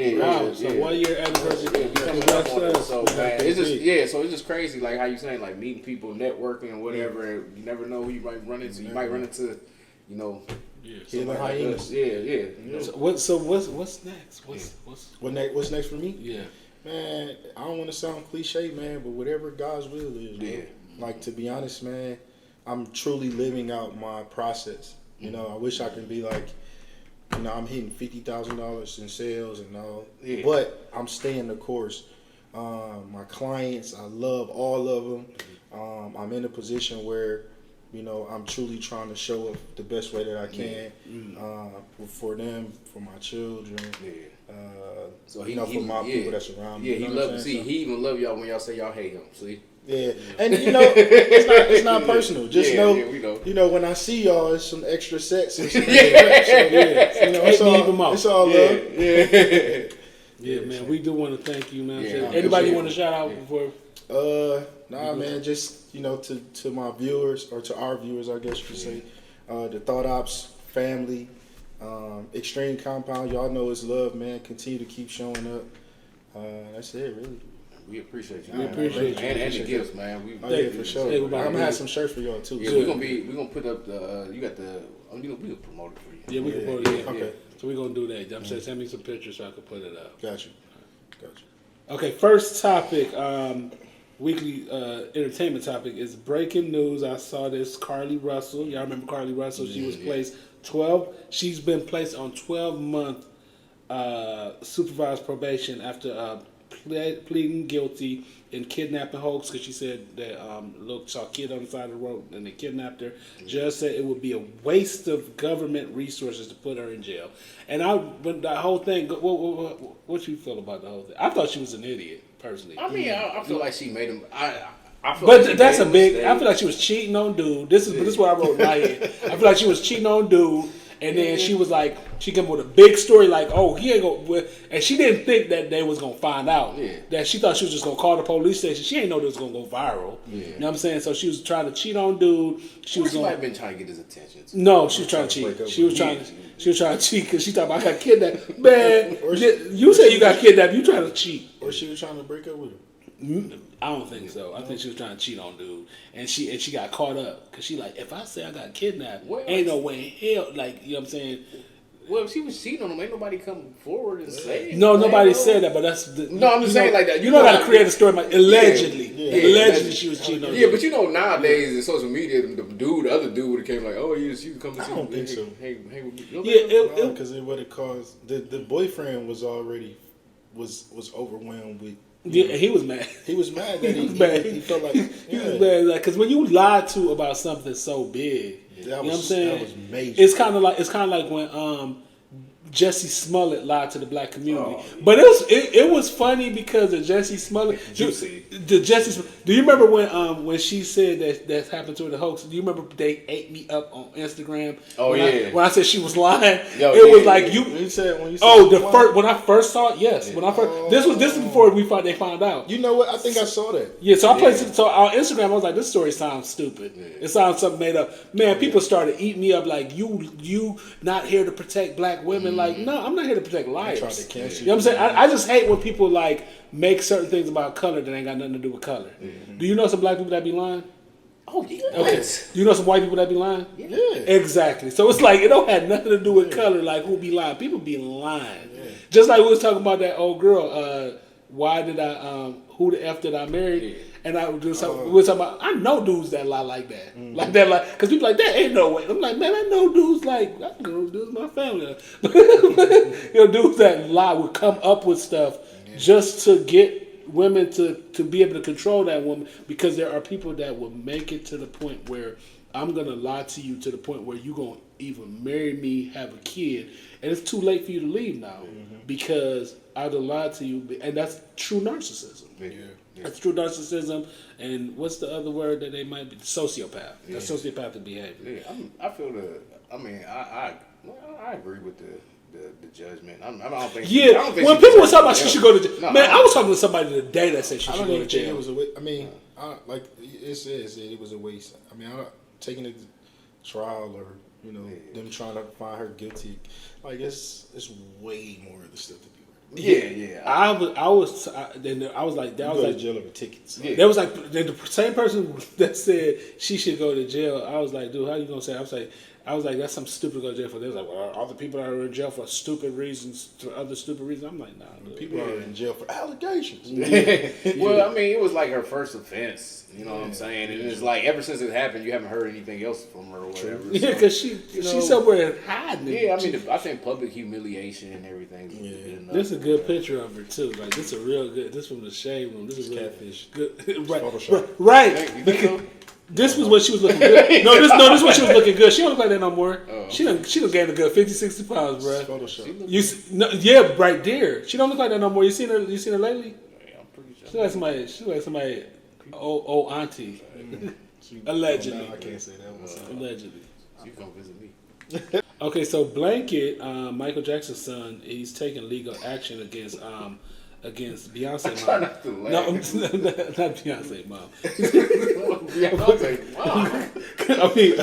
So 1 year anniversary. We coming up on it. So man, it's just crazy, like how you saying, like meeting people, networking, and whatever. And you never know who you might run into. You might run into, you know. Healing hyenas. So what's next? What's next for me? Yeah. Man, I don't want to sound cliche, man, but whatever God's will is, man. Like, to be honest, man, I'm truly living out my process. You know, I wish I could be like, you know, I'm hitting $50,000 in sales and all, but I'm staying the course. My clients, I love all of them. I'm in a position where, you know, I'm truly trying to show up the best way that I can for them, for my children. So he, for my people that surround me. Yeah, he love. See, he even love y'all when y'all say y'all hate him. See. Yeah, and you know, it's not personal. Just know, you know, when I see y'all, it's some extra sets. And some you know, it's all love. Yeah, man. We do want to thank you, man. Anybody want to shout out before? Nah, man. Just, you know, to my viewers, or to our viewers, I guess you could say, the Thought OPPS family, Extreme Compound. Y'all know it's love, man. Continue to keep showing up. That's it, really. We appreciate you. We appreciate you. And the gifts, man. For sure. I'm gonna have some shirts for y'all too. Yeah, we're gonna put up the. You got the. We can promote it for you. Yeah, we can promote it. Okay. So we're gonna do that. I'm saying, send me some pictures so I can put it up. Got you. Okay, first topic, weekly entertainment topic is breaking news. I saw this. Carly Russell. Y'all remember Carly Russell? She was placed 12. She's been placed on 12-month supervised probation after pleading guilty in kidnapping hoax, because she said that saw a kid on the side of the road and they kidnapped her. Judge said it would be a waste of government resources to put her in jail. And but the whole thing, what you feel about the whole thing? I thought she was an idiot, personally. I mean, I feel like she made him. But that's a big. I feel like she was cheating on dude. This is what I wrote in my head. I feel like she was cheating on dude. And then she was like, she came with a big story like, oh, he ain't gonna, and she didn't think that they was gonna find out. That she thought she was just gonna call the police station. She didn't know it was gonna go viral. You know what I'm saying? So she was trying to cheat on dude. She might have been trying to get his attention. No, she was trying to cheat. She was trying to cheat because she thought I got kidnapped. Man, you say you got kidnapped. You trying to cheat? Or she was trying to break up with him. I don't think so. I think she was trying to cheat on dude, and she got caught up because she like, if I say I got kidnapped, ain't no way in hell, like, you know what I'm saying. Well, if she was cheating on him, ain't nobody come forward and say it. No, nobody said that, but that's I'm just saying like that. You know how to create a story, like, allegedly. Allegedly she was cheating on. Yeah, but you know nowadays in social media, the other dude would have came like, oh yeah, she come to see. I don't think so. Hey, with me. Yeah, because it would have caused the boyfriend was already was overwhelmed with. Yeah, he was mad. He was mad that he felt like he was mad, like, because when you lie to about something so big, you know what I'm saying? That was major. It's kind of like when Jesse Smollett lied to the black community, but it was funny because of Jesse Smollett. Do you remember when she said that happened to her, the hoax? Do you remember they ate me up on Instagram? When I said she was lying, was like you. When you said when I first saw it, yes. When I first this is before they found out. You know what? I think I saw that. Yeah, so I placed it. So on Instagram, I was like, this story sounds stupid. It sounds something made up. Man, people started eating me up like you not here to protect black women. Like, no, I'm not here to protect liars. You know what I'm saying? I just hate when people like make certain things about color that ain't got nothing to do with color. Do you know some black people that be lying? Oh, yeah. Okay. Do you know some white people that be lying? Yeah. Exactly. So it's like, it don't have nothing to do with color, like who be lying. People be lying. Just like we was talking about that old girl, who the F did I marry? And we were talking about, I know dudes that lie like that. Like that, like, because people like, that ain't no way. I'm like, man, I know dudes like, I know dudes my family. Dudes that lie would come up with stuff just to get women to be able to control that woman, because there are people that will make it to the point where I'm going to lie to you to the point where you're going to even marry me, have a kid, and it's too late for you to leave now because I would have lied to you, and that's true narcissism. That's true narcissism, and what's the other word that they might be? Sociopath. That's sociopathic behavior. I feel I agree with the judgment. I don't think. Yeah, when people were talking about she should go to jail, man, I was talking to somebody today that said she should go to jail. I like it says, it was a waste. I mean, I'm taking it to trial or them trying to find her guilty. Like it's way more of the stuff to be. Yeah. I was like, that was like jail over tickets. Yeah. That was like the same person that said she should go to jail. I was like, dude, how you gonna say? I was like, that's something stupid to go to jail for. They was like, well, all the people that are in jail for stupid reasons, for other stupid reasons. I'm like, nah, dude. People are in jail for allegations. Well, I mean, it was like her first offense. You know what I'm saying? And it's like ever since it happened, you haven't heard anything else from her or whatever. Yeah, because she's somewhere hiding. Yeah, I mean, I think public humiliation and everything. Yeah. This is a good picture of her too. Like this is a real good. This from the shade room. This is catfish. Good. Right. This was what she was looking good. No, this is what she was looking good. She don't look like that no more. She done gained a good 50, 60 pounds, bro. Photoshop. Right there. She don't look like that no more. You seen her lately? Yeah, I'm pretty sure. She like somebody old auntie. Allegedly. No, I can't say that one. Allegedly. You come visit me. Okay, so Blanket, Michael Jackson's son, he's taking legal action against Beyonce mom. Not to laugh. No, not Beyonce mom. Beyonce mom. I mean,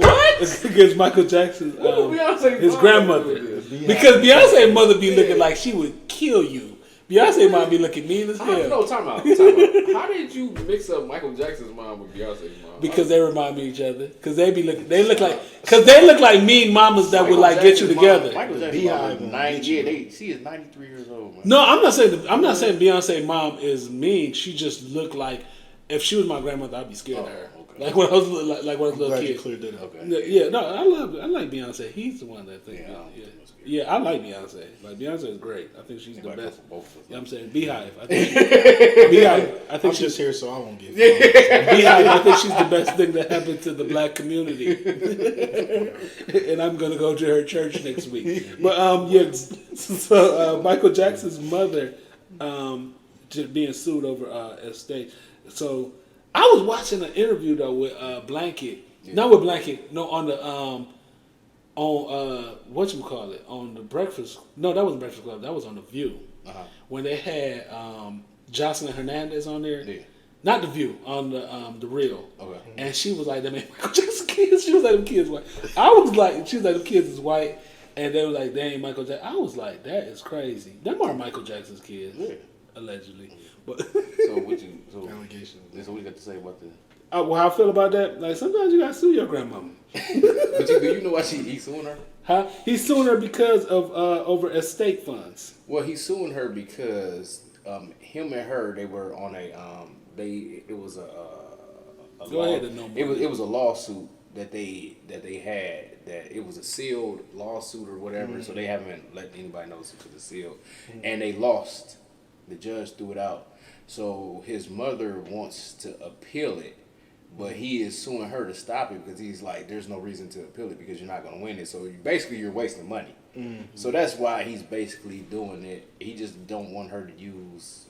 what? It's against Michael Jackson's his grandmother. Because Beyonce's mother be looking like she would kill you. Beyonce mom be looking mean as hell. No, time out. How did you mix up Michael Jackson's mom with Beyonce's mom? Because they remind me of each other. Because they look like mean mamas that would like get you together. Michael Jackson's mom is 90. She is 93 years old. Man. No, I'm not saying Beyonce mom is mean. She just looked like if she was my grandmother, I'd be scared of her. Okay. Like when I was when I was a little kid. Cleared that up. Okay. Yeah, no, I like Beyonce. He's the one that thinks. Yeah, I like Beyonce. Like Beyonce is great. I think she's the best. You know what I'm saying? Beehive. I think I'm just here so I won't get Beehive. I think she's the best thing that happened to the black community. And I'm gonna go to her church next week. But so Michael Jackson's mother being sued over estate. So I was watching an interview though with Blanket. Not with Blanket. No, on the on whatchamacallit, on the Breakfast. No, that wasn't Breakfast Club. That was on The View. When they had Jocelyn Hernandez on there. Yeah. Not The View, on the Real. Okay. And she was like, them ain't Michael Jackson kids. She was like, them kids white. I was like, she was like, them kids is white. And they were like, they ain't Michael Jackson. I was like, that is crazy. Them are Michael Jackson's kids. Yeah. Allegedly. But allegations. So what you got to say about the... Well, how I feel about that? Like, sometimes you gotta sue your grandmama. But do you know why he's suing her? Huh? He's suing her because of over estate funds. Well, he's suing her because him and her, they were on it was a lawsuit that they had, that it was a sealed lawsuit or whatever. Mm-hmm. So they haven't let anybody know because it's sealed, and they lost. The judge threw it out. So his mother wants to appeal it. But he is suing her to stop it because he's like, there's no reason to appeal it because you're not going to win it. So you're wasting money. Mm-hmm. So that's why he's basically doing it. He just don't want her to use,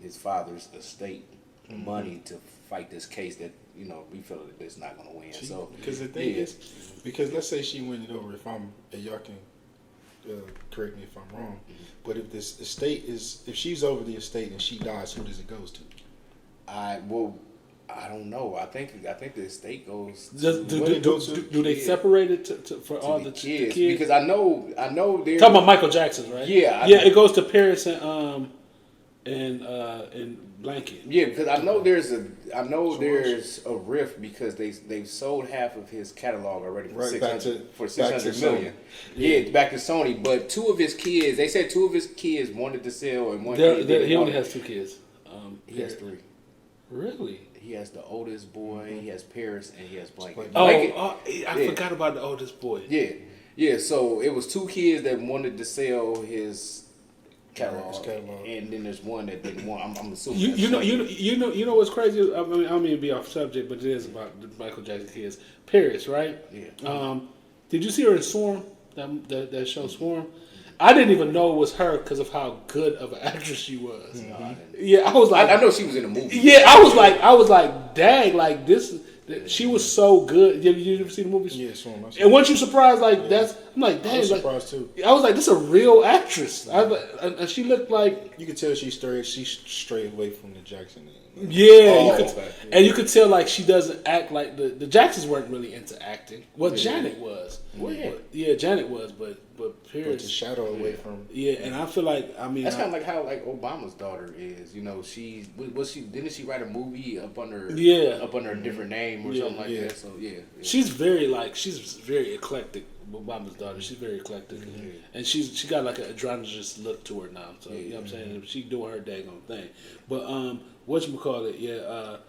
his father's estate money to fight this case that, we feel that it's not going to win. So because the thing is, because let's say she wins it over. Y'all can correct me if I'm wrong. Mm-hmm. But if this estate if she's over the estate and she dies, who does it goes to? I don't know. I think the estate goes. Do they separate it for all the kids? Because I know they're talking about Michael Jackson's, right? Yeah, it goes to Paris and Blanket. Yeah, because I know there's a rift because they've sold half of his catalog already for $600 million. Yeah, back to Sony. But two of his kids wanted to sell, and he only has 2 kids. He has 3. Really? He has the oldest boy, he has Paris, and he has Blanket. I forgot about the oldest boy. Yeah. So it was 2 kids that wanted to sell his catalog, and then there's one that didn't want. I'm assuming. You know what's crazy? I mean, I don't mean to be off subject, but it is about the Michael Jackson kids. Paris, right? Yeah. Did you see her in Swarm? That show Swarm. I didn't even know it was her because of how good of an actress she was. Mm-hmm. I was like, I know she was in the movie. Yeah, I was like, dang, like this. She was so good. You ever see the movie? Yeah, Swarm. And weren't you surprised? Like that's, I'm like, dang. I was surprised too. I was like, this is a real actress. And she looked like you could tell she's straight away from the Jackson. Yeah, and you could tell like she doesn't act like the Jacksons weren't really into acting. Well, Janet was. Yeah, Janet was, but Paris Put the shadow away from. Yeah, and I feel like that's kind of like how like Obama's daughter is. You know, didn't she write a movie up under a different name or something like that? So she's very eclectic. Obama's daughter, she's very eclectic, and she got like an androgynous look to her now. So you know what I'm saying, she doing her daggone thing. But whatchamacallit,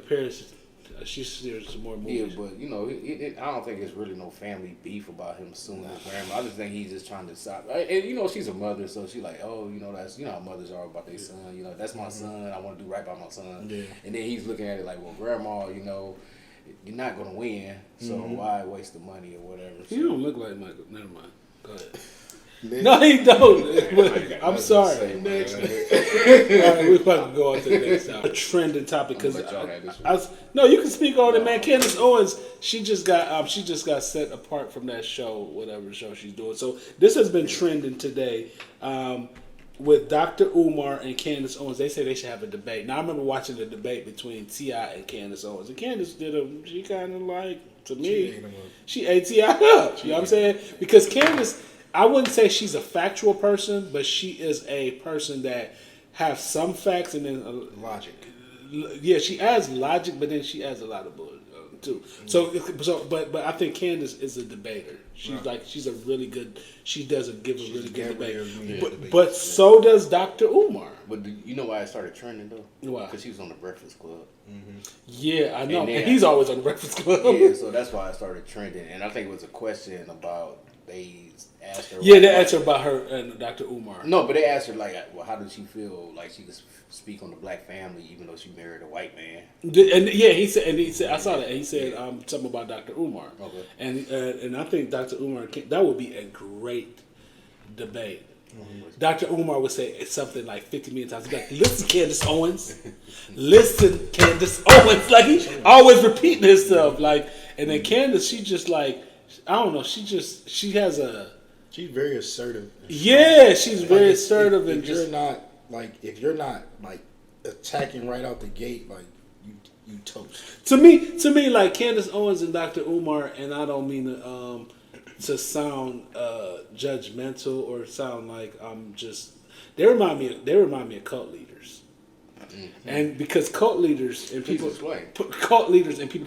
Paris. She's serious some more movies. Yeah, but you know, I don't think it's really no family beef about him suing his grandma. I just think he's just trying to stop. And you know, she's a mother, so she's like, oh, you know, that's how mothers are about their son. You know, that's my son. I want to do right by my son. Yeah. And then he's looking at it like, well, grandma, you know, you're not gonna win, so why waste the money or whatever? You don't look like Michael. Never mind. Go ahead. No, he don't. I'm sorry. Next. All right, we're about to go on to the next topic. A trending topic because no, you can speak on it, man. Candace Owens, she just got set apart from that show, whatever show she's doing. So this has been trending today with Dr. Umar and Candace Owens. They say they should have a debate. Now I remember watching the debate between T.I. and Candace Owens, and Candace she kind of like, to me, she ate T.I. up. You know what I'm saying? Because Candace, I wouldn't say she's a factual person, but she is a person that has some facts and then logic. Yeah, she adds logic, but then she adds a lot of bullshit too. But I think Candace is a debater. She's a really good. She does give a really good debate. But so does Dr. Umar. But you know why it started trending though? Why? Because she was on the Breakfast Club. Mm-hmm. Yeah, I know. And he's always on the Breakfast Club. Yeah, so that's why it started trending. And I think it was a question about they asked her. Yeah, they asked her about her and Dr. Umar. No, but they asked her like, well, how did she feel like she could speak on the black family even though she married a white man? And he said, I saw that. And he said something about Dr. Umar. Okay. And I think Dr. Umar, that would be a great debate. Mm-hmm. Dr. Umar would say something like 50 million times. He'd be like, listen, Candace Owens. Listen, Candace Owens. Like, he always repeating himself. Like, and then Candace, she just like, I don't know. She has a. She's very assertive. Yeah, she's very assertive. If you're not attacking right out the gate, like you toast. To me, like Candace Owens and Dr. Umar, and I don't mean to sound judgmental or sound like I'm just. They remind me of cult leaders, and because cult leaders and people that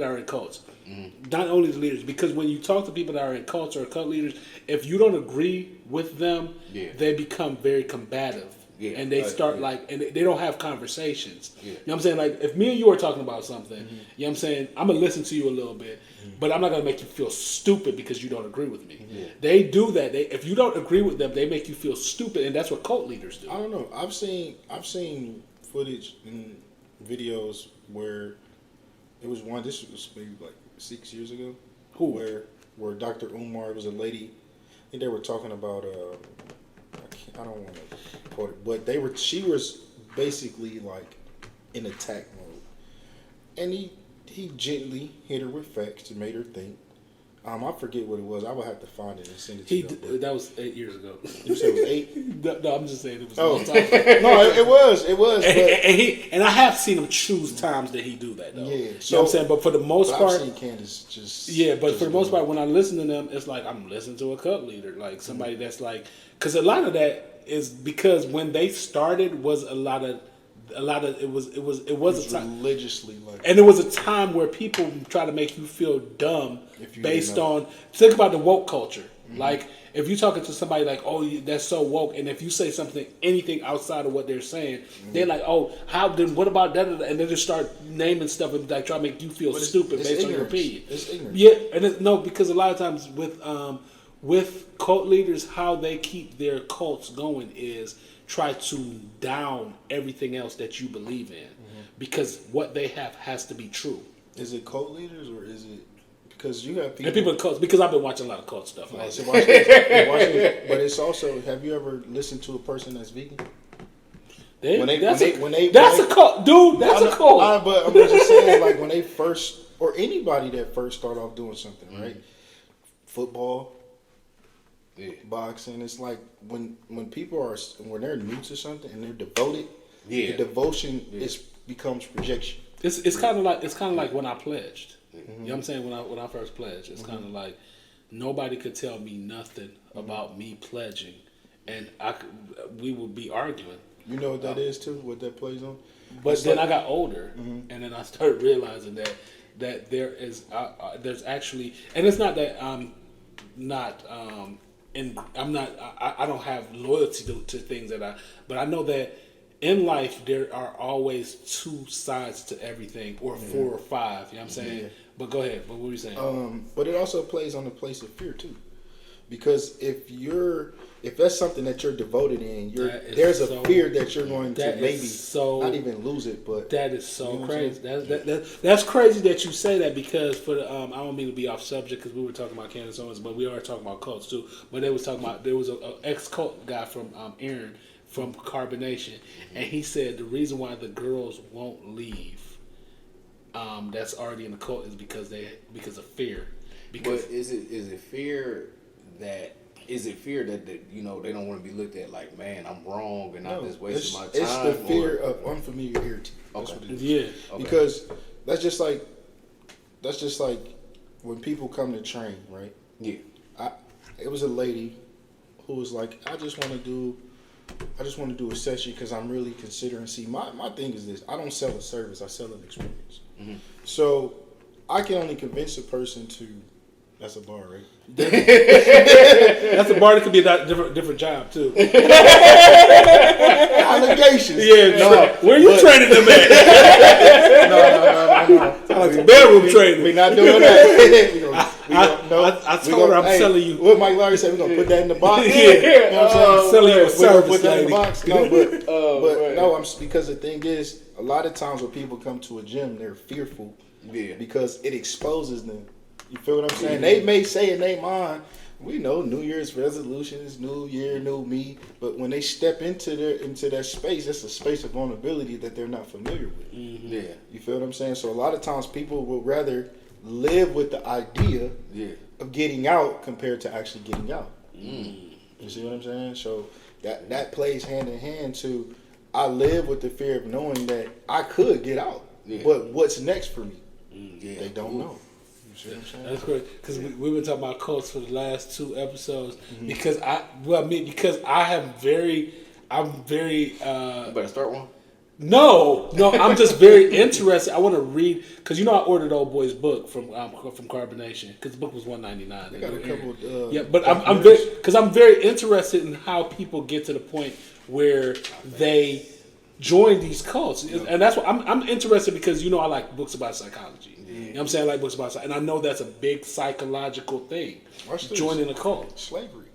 are in cults. Mm-hmm. Not only the leaders, because when you talk to people that are in cults or cult leaders, if you don't agree with them, they become very combative. Yeah, and they start and they don't have conversations. Yeah. You know what I'm saying? Like, if me and you are talking about something, you know what I'm saying? I'm going to listen to you a little bit, but I'm not going to make you feel stupid because you don't agree with me. Yeah. They do that. If you don't agree with them, they make you feel stupid, and that's what cult leaders do. I don't know. I've seen footage and videos where it was one, this was maybe like 6 years ago. Where Dr. Umar, was a lady, I think they were talking about I don't want to quote it, but she was basically like in attack mode, and he gently hit her with facts and made her think. I forget what it was. I would have to find it and send it to you. That was 8 years ago. You said it was 8? No, I'm just saying it was a long time ago. No, it was. And I have seen him choose times that he do that, though. Yeah. You know what I'm saying? But for the most part... I've seen Candace just... Yeah, but for the most part, when I listen to them, it's like I'm listening to a cult leader. Like somebody that's like... Because a lot of that is because when they started was it was a time religiously like, and it was a time where people try to make you feel dumb based on, think about the woke culture. Mm-hmm. Like if you're talking to somebody like, oh, that's so woke, and if you say anything outside of what they're saying, they're like, oh, what about that? And they just start naming stuff and like try to make you feel stupid based on your opinion. It's ignorant. Yeah, and because a lot of times with cult leaders, how they keep their cults going is try to down everything else that you believe in, because what they have has to be true. Is it cult leaders or is it because you have people? And people in cults, because I've been watching a lot of cult stuff. But it's also, have you ever listened to a person that's vegan? That's a cult, dude. That's a cult. But I'm just saying, like when they first, or anybody that first start off doing something, right? Football. Yeah. Boxing, it's like when people when they're new to something and they're devoted, the devotion is becomes projection. It's kind of like when I pledged. You know what I'm saying? When I first pledged, it's kind of like nobody could tell me nothing about me pledging, and we would be arguing. You know what that is too? What that plays on? But it's then like, I got older, and then I started realizing that there's actually, and it's not that I'm not I don't have loyalty to things but I know that in life there are always two sides to everything, or 4 or 5. You know what I'm saying? Yeah. But go ahead. But what were you saying? But it also plays on the place of fear too, because if that's something that you're devoted in, there's a fear that you're going to maybe not even lose it. But that is so crazy. That's crazy that you say that, because for the, I don't mean to be off subject, because we were talking about Candace Owens, but we are talking about cults too. But they was talking about, there was an ex-cult guy from Aaron from Carbonation, and he said the reason why the girls won't leave that's already in the cult is because of fear. Because but is it fear that? Is it fear that they don't want to be looked at like, man, I'm wrong and I'm just wasting my time? It's the fear of unfamiliarity. Okay. Yeah. Okay. Because that's just like when people come to train, right? Yeah. It was a lady who was like, I just want to do a session because I'm really considering. See, my thing is this: I don't sell a service, I sell an experience. Mm-hmm. So I can only convince a person to. That's a bar, right? That's a bar that could be a different job too. Allegations. Yeah, no. Where you training them at? No. Like a bedroom training. We're not doing that. I told her I'm selling you. What Mike Larry said, we're gonna put that in the box. Yeah, you know what I'm saying? Selling you a service, put that in the lady. box. No, but no, because the thing is, a lot of times when people come to a gym, they're fearful. Yeah. Because it exposes them. You feel what I'm saying? They may say in their mind, we know New Year's resolutions, New Year, new me. But when they step into that space, it's a space of vulnerability that they're not familiar with. Mm-hmm. Yeah. You feel what I'm saying? So a lot of times people would rather live with the idea of getting out compared to actually getting out. Mm. You see what I'm saying? So that plays hand in hand to, I live with the fear of knowing that I could get out. Yeah. But what's next for me? They don't know. That's great, because we've been talking about cults for the last 2 episodes. Mm-hmm. Because I'm very. You better start one. No, I'm just very interested. I want to read, because I ordered Old Boy's book from Carbonation, because the book was $1.99. They got a couple. But I'm very interested in how people get to the point where they join these cults, and that's what I'm interested, because I like books about psychology. You know what I'm saying? I like books about psychology, and I know that's a big psychological thing. Joining a cult, slavery,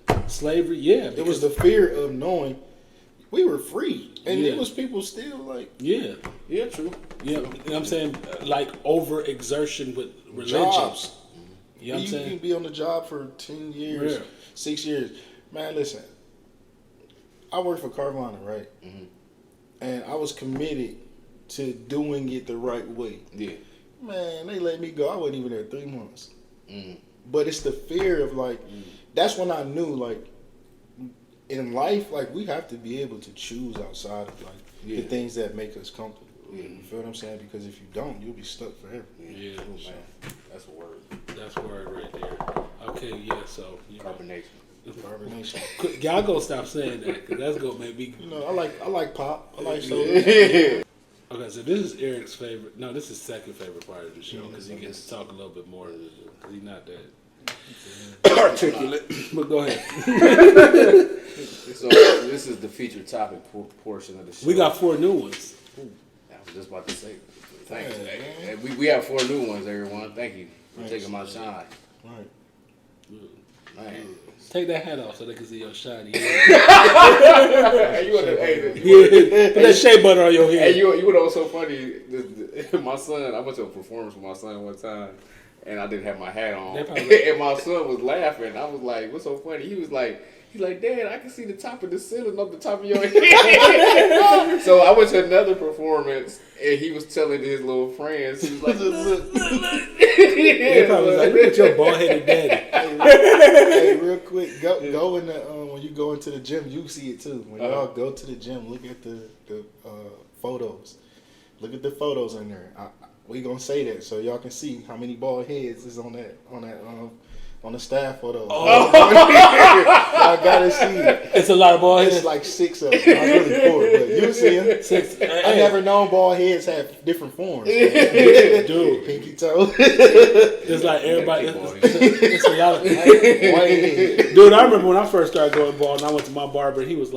yeah. It was the fear of knowing we were free, and it was people still like true, yeah. You know what I'm saying? Like overexertion with religion. Jobs. You know what I'm saying? You can be on the job for 10 years, 6 years. Man, listen, I worked for Carvana, right? Mm-hmm. And I was committed to doing it the right way. Yeah. Man, they let me go. I wasn't even there 3 months. Mm. But it's the fear of that's when I knew in life, we have to be able to choose outside of the things that make us comfortable. Yeah. You feel what I'm saying? Because if you don't, you'll be stuck forever. Yeah, man. That's a word. That's a word right there. Okay, yeah. So Carbonation. Y'all gonna stop saying that, because that's gonna make me. I like pop. I like soda. Okay, so this is Eric's favorite. No, this is second favorite part of the show, because he gets to talk a little bit more. Because he's not that articulate. But go ahead. So this is the featured topic portion of the show. We got 4 new ones. Ooh, I was just about to say. Thanks. Hey, we have 4 new ones, everyone. Thank you for taking my shine. Right. Man. Take that hat off so they can see your shiny Put that shea butter on your head. Hey, you know what's so funny? My son, I went to a performance with my son one time, and I didn't have my hat on. And my son was laughing. I was like, what's so funny? He's like, Dad, I can see the top of the ceiling up the top of your head. So I went to another performance, and he was telling his little friends, he was like, look. They probably was like, look at your bald-headed daddy. Hey, real quick, go in the when you go into the gym, you see it too. When y'all go to the gym, look at the photos. Look at the photos in there. We gonna say that so y'all can see how many bald heads is on the staff photos. Oh. Y'all gotta see it. It's a lot of bald heads. It's like 6 of them. I was really poor, but you see them. 6. I never known bald heads have different forms. Dude, pinky toe. It's like everybody. It's a lot of white head. Dude, I remember when I first started going bald, and I went to my barber. He was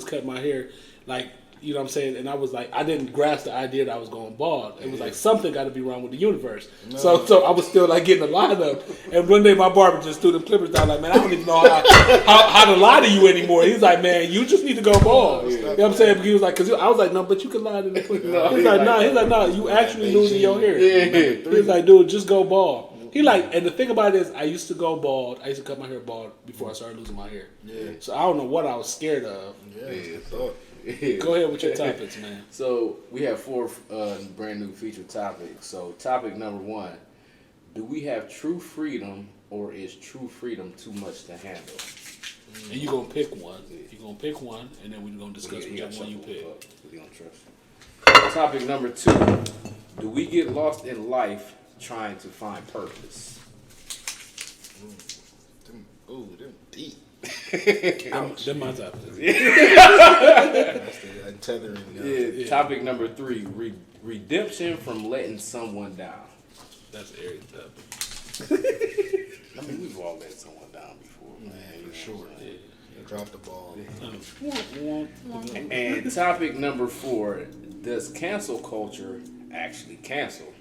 cutting my hair like. You know what I'm saying? And I was like, I didn't grasp the idea that I was going bald. It was like something got to be wrong with the universe. No. So I was still like getting a line up. And one day my barber just threw them clippers down. Like, man, I don't even know how to lie to you anymore. He's like, man, you just need to go bald. You know what I'm saying? Because he was like, I was like, no, but you can lie to the clippers. He's like, no, you actually losing your hair. He was like, dude, just go bald. He like, and the thing about it is, I used to go bald. I used to cut my hair bald before I started losing my hair. Yeah. So I don't know what I was scared of. Yeah. Go ahead with your topics, man. So we have 4 brand new feature topics. So topic number 1: do we have true freedom, or is true freedom too much to handle? And you're gonna pick one. You're gonna pick one, and then we're gonna discuss which one you pick. We don't trust. Topic number 2: do we get lost in life trying to find purpose? Them deep. Them my topics. That's the tethering. Yeah. Topic number 3: redemption from letting someone down. That's Eric's topic. I mean, we've all let someone down before, man. For sure. Yeah. Drop the ball. And topic number 4: does cancel culture actually cancel?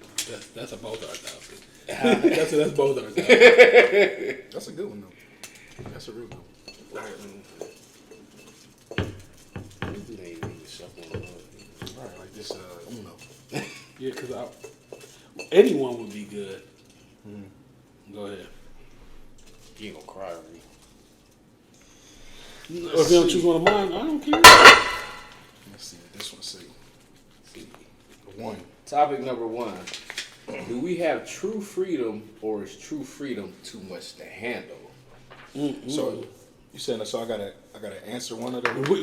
That's a both our topic. That's both our topic. That's a good one though. That's a real good one. Right, like this Uno. Yeah, because anyone would be good. Go ahead. You ain't gonna cry, right? Or if you don't choose one of mine, I don't care. Let's see what this one say. 1. Topic number 1: do we have true freedom, or is true freedom too much to handle? So you saying that? So I gotta answer one of them. We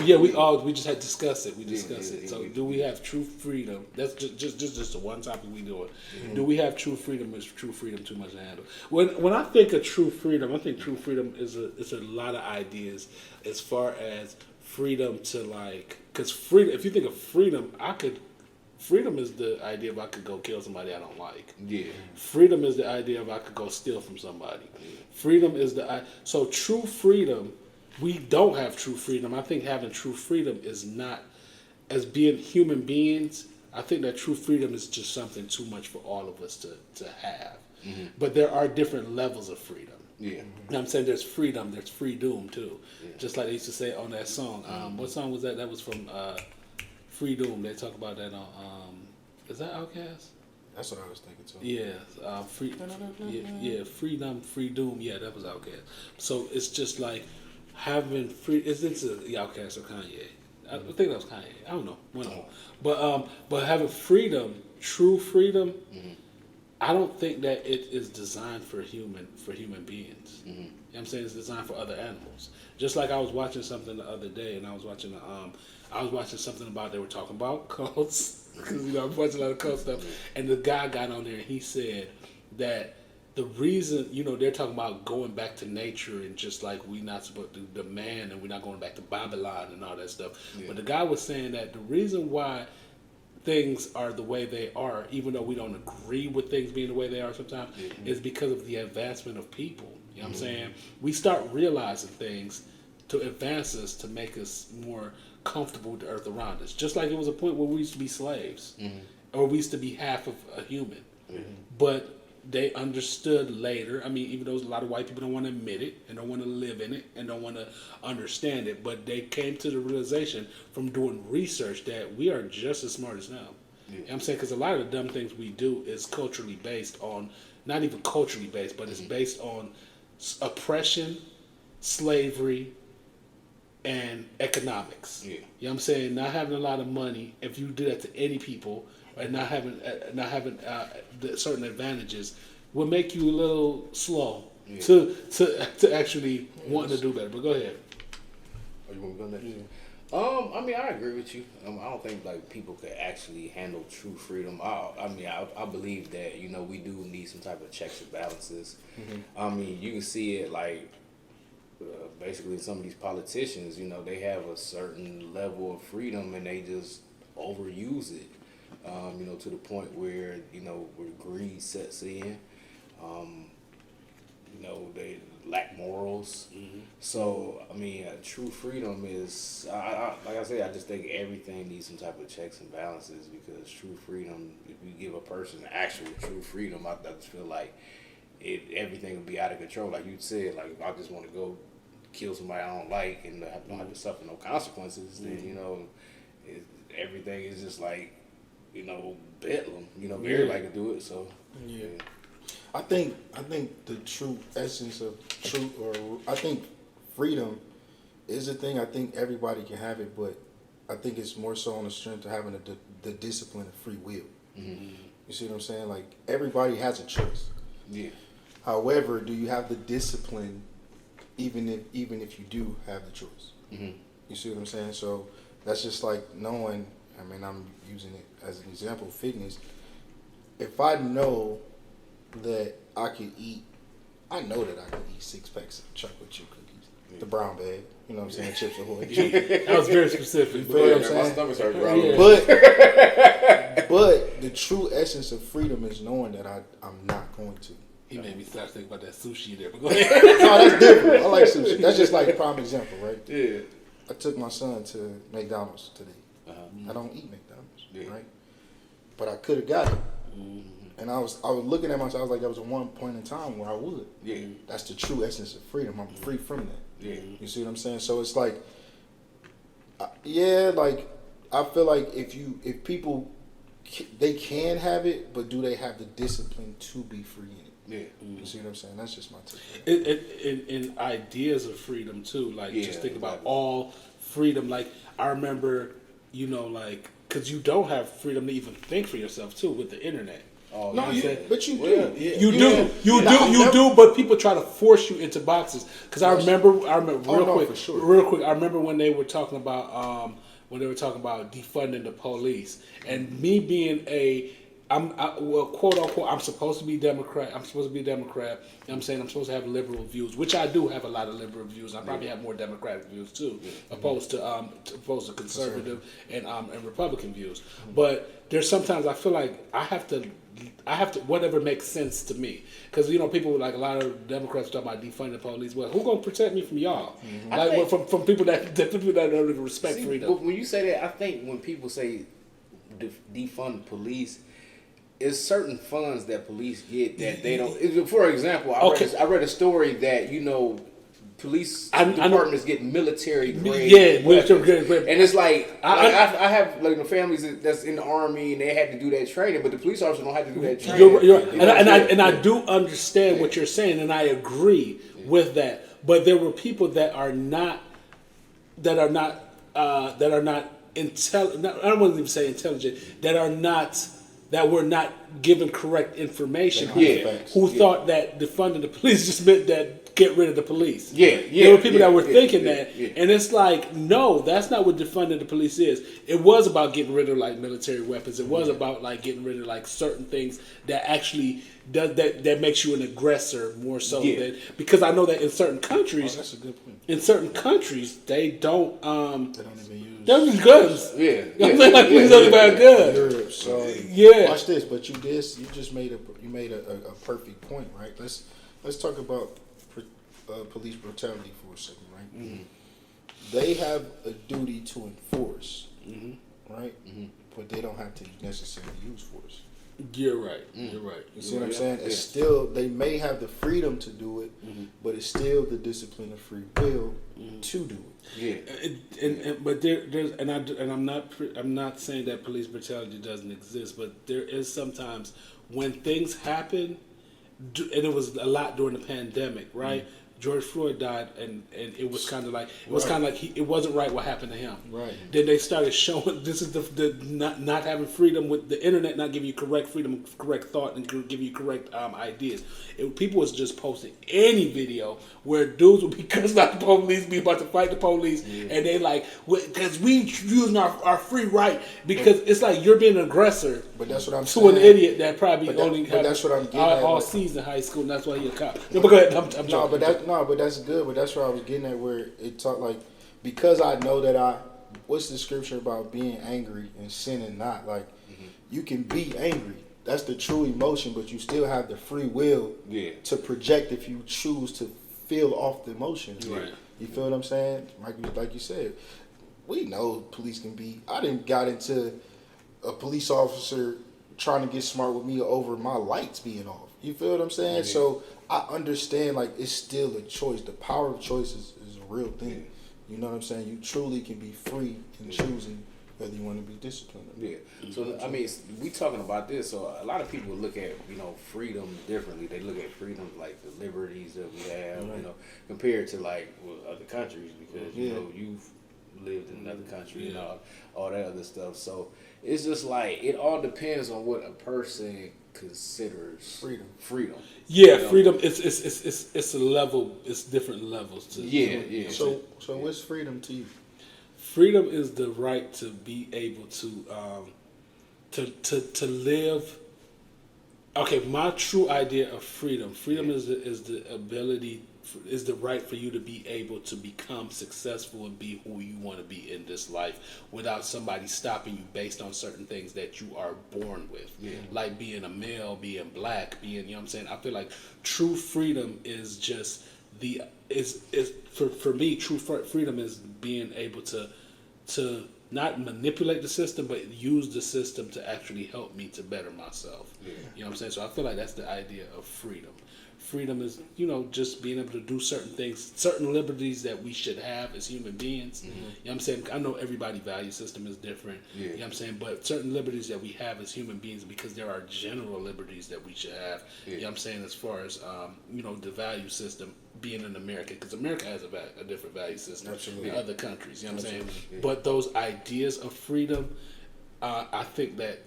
just had to discuss it. We discussed it. So do we have true freedom? That's just the one topic we do it. Do we have true freedom? Is true freedom too much to handle? When I think of true freedom, I think true freedom is a lot of ideas as far as freedom to like, because freedom. If you think of freedom, freedom is the idea of I could go kill somebody I don't like. Yeah. Freedom is the idea of I could go steal from somebody. Freedom is so true freedom. We don't have true freedom. I think having true freedom is not, as being human beings, I think that true freedom is just something too much for all of us to have. Mm-hmm. But there are different levels of freedom. Yeah. You know what I'm saying? There's freedom, there's freedom too. Yeah. Just like they used to say on that song. What song was that? That was from Freedom. They talk about that on, is that Outkast? That's what I was thinking too. Yeah, freedom. Yeah, that was Outkast. So it's just like having free. Is this Outkast or Kanye? I think that was Kanye. I don't know. One of them. But having freedom, true freedom, I don't think that it is designed for human beings. You know what I'm saying? It's designed for other animals. Just like I was watching something the other day, and I was watching something about, they were talking about cults. Because, I'm watching a lot of cult stuff. And the guy got on there and he said that the reason, they're talking about going back to nature and just like we're not supposed to demand and we're not going back to Babylon and all that stuff. Yeah. But the guy was saying that the reason why things are the way they are, even though we don't agree with things being the way they are sometimes, is because of the advancement of people. You know what I'm saying? We start realizing things to advance us, to make us more comfortable with the earth around us. Just like it was a point where we used to be slaves, or we used to be half of a human. But they understood later. I mean, even though a lot of white people don't want to admit it and don't want to live in it and don't want to understand it, but they came to the realization from doing research that we are just as smart as them. You know what I'm saying? Because a lot of the dumb things we do is culturally based on, not even culturally based, but it's based on oppression, slavery, and economics. Yeah. You know what I'm saying? Not having a lot of money, if you do that to any people, and not having the certain advantages, will make you a little slow to actually wanting to do better. But go ahead. Oh, you want to go next? I mean, I agree with you. I don't think like people could actually handle true freedom. I believe that we do need some type of checks and balances. I mean, you can see it like basically some of these politicians. They have a certain level of freedom and they just overuse it. To the point where where greed sets in. They lack morals. So, I mean, true freedom is, like I said, I just think everything needs some type of checks and balances because true freedom, if you give a person actual true freedom, I just feel like everything would be out of control. Like you said, like if I just want to go kill somebody I don't like and don't have to suffer no consequences, then, everything is just like, bedlam. Everybody can do it, so, yeah. I think the true essence of truth, or I think freedom is a thing. I think everybody can have it, but I think it's more so on the strength of having the discipline of free will. You see what I'm saying? Like everybody has a choice. Yeah. However, do you have the discipline, even if you do have the choice? You see what I'm saying? So that's just like knowing. I mean, I'm using it as an example. Fitness. If I know that I could eat, I know that I can eat 6 packs of chocolate chip cookies, the brown bag. You know what I'm saying? Chips Ahoy. That was very specific. You feel what I'm saying? My stomach started growling. But the true essence of freedom is knowing that I'm not going to. He made me start thinking about that sushi there. But go ahead. No, that's different. I like sushi. That's just like a prime example, right? Yeah. I took my son to McDonald's today. I don't eat McDonald's, right? But I could have got it. And I was looking at myself, I was like, there was a one point in time where I would. Yeah. That's the true essence of freedom. I'm free from that. Yeah. You see what I'm saying? So it's like, like I feel like if people, they can have it, but do they have the discipline to be free in it? Yeah. You see what I'm saying? That's just my take. In ideas of freedom too, like just think about all freedom. Like I remember, like because you don't have freedom to even think for yourself too with the internet. Oh, no, but you do. Yeah. You do, but people try to force you into boxes. Because I remember real quick. I remember when they were talking about defunding the police, and me being quote unquote, I'm supposed to be Democrat. You know what I'm saying? I'm supposed to have liberal views, which I do have a lot of liberal views. I probably have more Democratic views too, opposed to conservative and Republican views. But there's sometimes I feel like I have to whatever makes sense to me, because people like a lot of Democrats talk about defunding the police. Well, who's gonna protect me from y'all? Like from people that don't even respect freedom. But when you say that, I think when people say defund the police, is certain funds that police get that they don't. For example, I read a story that police departments get military grade weapons. And it's like I have like the families that's in the army and they had to do that training, but the police officers don't have to do that training. I do understand what you're saying, and I agree with that. But there were people that are not intelligent. I don't want to even say intelligent. That were not given correct information. Who thought that defunding the police just meant that get rid of the police. There were people that were thinking that. And it's like, no, that's not what defunding the police is. It was about getting rid of like military weapons. It was about like getting rid of like certain things that actually does that makes you an aggressor more so than, because I know that in certain countries, that's a good point. In certain countries they don't even use. They're just guns. Yeah. Like police don't about guns. Europe, so watch this. But you just made a perfect point, right? Let's talk about police brutality for a second, right? They have a duty to enforce, right? But they don't have to necessarily use force. You're right. You're right. You see what I'm saying? It's still, they may have the freedom to do it, but it's still the discipline of free will to do it. I'm not saying that police brutality doesn't exist, but there is sometimes when things happen, and it was a lot during the pandemic, right? George Floyd died, and it was kind of like it wasn't right what happened to him. Right. Then they started showing this is the not having freedom with the internet, not giving you correct freedom, correct thought, and giving you correct ideas. People was just posting any video where dudes would be cussing out the police, be about to fight the police, and they like because we using our free right because it's like you're being an aggressor. But that's what I'm to saying. an idiot that probably only but that's what I'm getting all at. season high school, and that's why he a cop. No, but go ahead. I'm joking. But that's good. But that's what I was getting at, where it talked like because I know that what's the scripture about being angry and sinning not? Like you can be angry. That's the true emotion, but you still have the free will to project if you choose to feel off the emotion. Right. You feel what I'm saying? Like you said, we know police can be. I didn't got into a police officer trying to get smart with me over my lights being off. You feel what I'm saying? Mm-hmm. So I understand, like, it's still a choice. The power of choice is a real thing. You know what I'm saying? You truly can be free in choosing whether you want to be disciplined or not. Yeah. So, I mean, we talking about this, so a lot of people look at, freedom differently. They look at freedom like the liberties that we have, compared to, like, other countries because, you've lived in another country and all that other stuff. So it's just like, it all depends on what a person considers freedom. Yeah, freedom. It's a level. It's different levels. So what's freedom to you? Freedom is the right to be able to live. Okay, my true idea of freedom. Freedom is the ability. Is the right for you to be able to become successful and be who you want to be in this life without somebody stopping you based on certain things that you are born with. Like being a male, being black, being, you know what I'm saying? I feel like true freedom is just for me, true freedom is being able to not manipulate the system, but use the system to actually help me to better myself. You know what I'm saying? So I feel like that's the idea of freedom. Freedom is, just being able to do certain things, certain liberties that we should have as human beings. You know what I'm saying? I know everybody's value system is different. You know what I'm saying? But certain liberties that we have as human beings, because there are general liberties that we should have. You know what I'm saying? As far as, the value system being in America, because America has a different value system than other countries. You know what I'm saying? But those ideas of freedom, I think that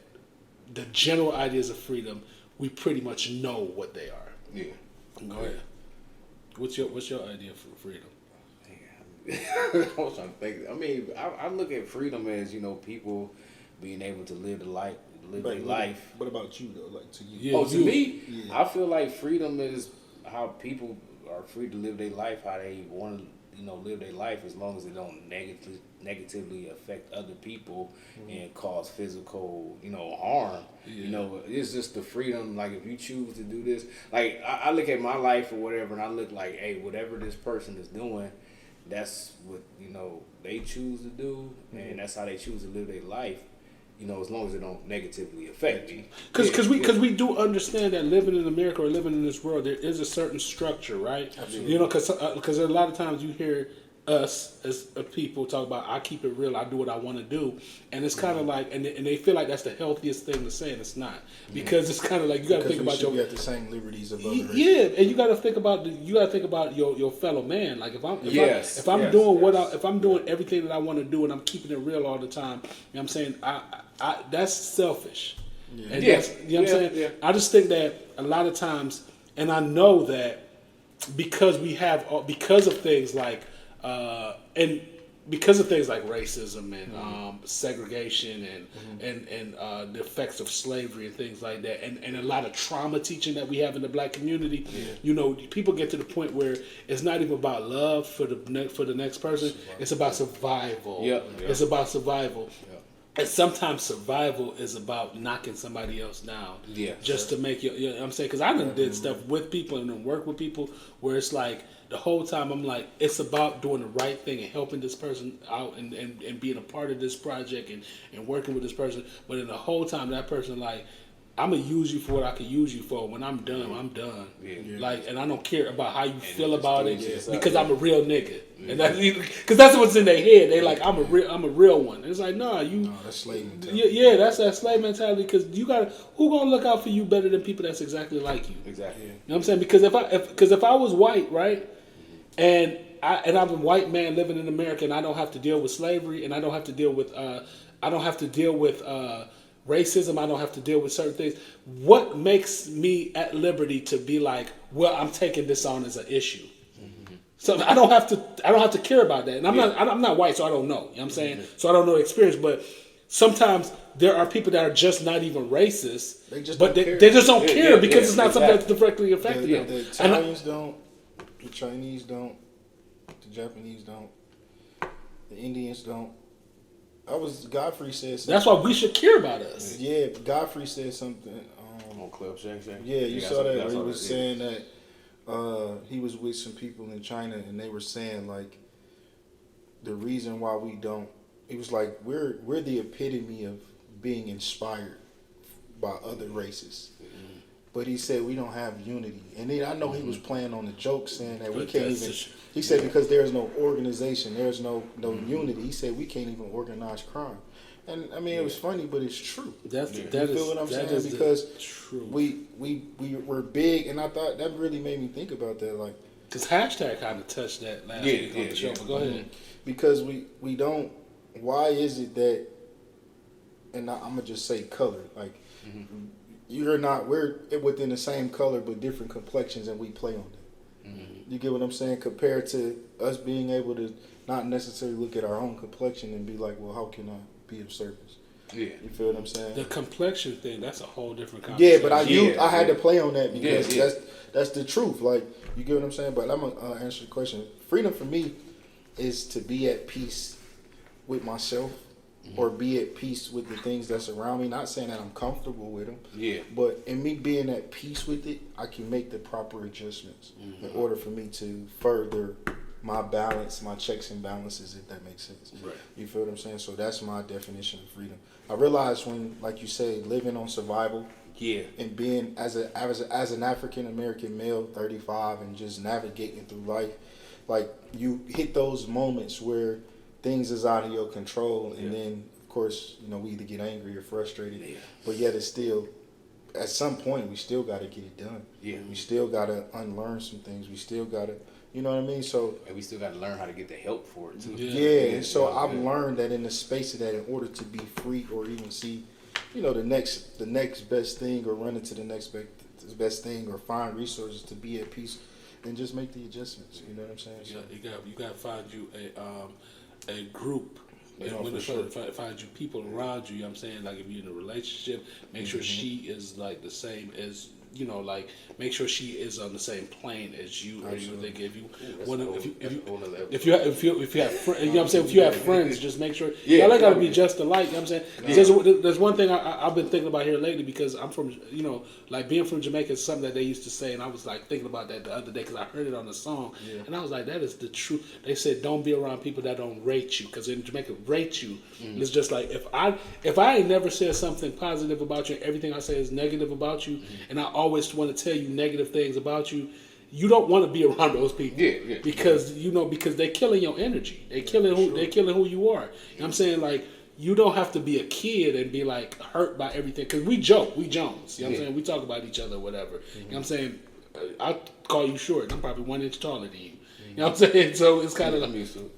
the general ideas of freedom, we pretty much know what they are. Yeah. Go ahead. What's your idea for freedom? I was trying to think. I mean, I look at freedom as people being able to live their life. What about you though? Like to you? To me, I feel like freedom is how people are free to live their life how they want to. Live their life as long as it don't negatively affect other people and cause physical, harm. It's just the freedom. Like if you choose to do this, like I look at my life or whatever, and I look like, hey, whatever this person is doing, that's what they choose to do, and that's how they choose to live their life. As long as it don't negatively affect me. Because we do understand that living in America or living in this world, there is a certain structure, right? Absolutely. Because a lot of times you hear us as people talk about, I keep it real, I do what I want to do, and it's kind of like, and they feel like that's the healthiest thing to say, and it's not, because it's kind of like you got to think about you have the same liberties of others. And you got to think about your fellow man. Like if I'm doing everything that I want to do and I'm keeping it real all the time, you know what I'm saying, I that's selfish. And that's, you know what I'm saying? Yeah. I just think that a lot of times, and I know that because of things like racism and segregation and the effects of slavery and things like that, and a lot of trauma teaching that we have in the black community, people get to the point where it's not even about love for the next person. It's about survival. It's about survival. And sometimes survival is about knocking somebody else down. Just to make you know what I'm saying? Because I done did stuff with people and then work with people where it's like the whole time I'm like, it's about doing the right thing and helping this person out and being a part of this project and working with this person. But in the whole time that person like, I'm gonna use you for what I can use you for. When I'm done, I'm done. Like, and I don't care about how you feel about it because I'm a real nigga. And because that's what's in their head. They like, I'm a real one. And it's like, no, that's slave mentality. Yeah, that's that slave mentality. Because who gonna look out for you better than people that's exactly like you? Exactly. You know what I'm saying? Because if I was white, right, and I'm a white man living in America, and I don't have to deal with slavery, and I don't have to deal with racism. I don't have to deal with certain things. What makes me at liberty to be like, well, I'm taking this on as an issue? So I don't have to care about that. And I'm not white, so I don't know. You know what I'm saying? So I don't know the experience, but sometimes there are people that are just not even racist, they just don't care because it's not something that's directly affecting them. The Italians don't, the Chinese don't, the Japanese don't, the Indians don't. Godfrey said something. That's why we should care about us. Yeah, Godfrey said something. On Club Shang. Yeah, you saw that where he was saying that he was with some people in China and they were saying like the reason why we don't. He was like, we're the epitome of being inspired by other races. Mm-hmm. But he said we don't have unity. And then I know he was playing on the joke saying that we can't even. He said because there's no organization, there's no unity. He said we can't even organize crime. And I mean, it was funny, but it's true. You feel what I'm saying? Because we're big, and I thought that really made me think about that. Like, because hashtag kind of touched that last week on the show. But go ahead. Because we don't. Why is it that? And I'm gonna just say color. Like, we're within the same color but different complexions, and we play on that. Mm-hmm. You get what I'm saying? Compared to us being able to not necessarily look at our own complexion and be like, well, how can I be of service? Yeah, you feel what I'm saying? The complexion thing, that's a whole different conversation. Yeah, but I had to play on that because that's the truth. Like, you get what I'm saying? But I'm gonna answer the question. Freedom for me is to be at peace with myself, or be at peace with the things that's around me. Not saying that I'm comfortable with them. Yeah. But in me being at peace with it, I can make the proper adjustments in order for me to further my balance, my checks and balances, if that makes sense. Right. You feel what I'm saying? So that's my definition of freedom. I realized when, like you say, living on survival. Yeah. And being as an African American male, 35, and just navigating through life, like you hit those moments where things is out of your control, and then of course, you know, we either get angry or frustrated. Yeah. But yet it's still, at some point, we still got to get it done. Yeah. We still got to unlearn some things. We still got to, you know what I mean? So, and we still got to learn how to get the help for it too. Yeah. So I've learned that in the space of that, in order to be free or even see, you know, the next best thing, or run into the next best thing, or find resources to be at peace, and just make the adjustments. You know what I'm saying? So, you got to find you a group, and when find you people around you. You know what I'm saying? Like, if you're in a relationship, make sure she is like the same as, you know, like, make sure she is on the same plane as you. Or you think if you have you know what I'm saying, if you have friends, just make sure y'all got to be just alike. You know what I'm saying? There's one thing I've been thinking about here lately, because I'm from, you know, like, being from Jamaica is something that they used to say, and I was like thinking about that the other day because I heard it on the song, and I was like, that is the truth. They said don't be around people that don't rate you, because in Jamaica, rate you is just like, if I ain't never said something positive about you, and everything I say is negative about you, and I always want to tell you negative things about you, you don't want to be around those people. Because you know, because they're killing your energy. They're killing who you are. You know what I'm saying? Like, you don't have to be a kid and be like hurt by everything, because we joke, we Jones. You know what I'm saying? We talk about each other or whatever. You know what I'm saying? I'll call you short. I'm probably 1 inch taller than you. You know what I'm saying? So it's kind of like, you know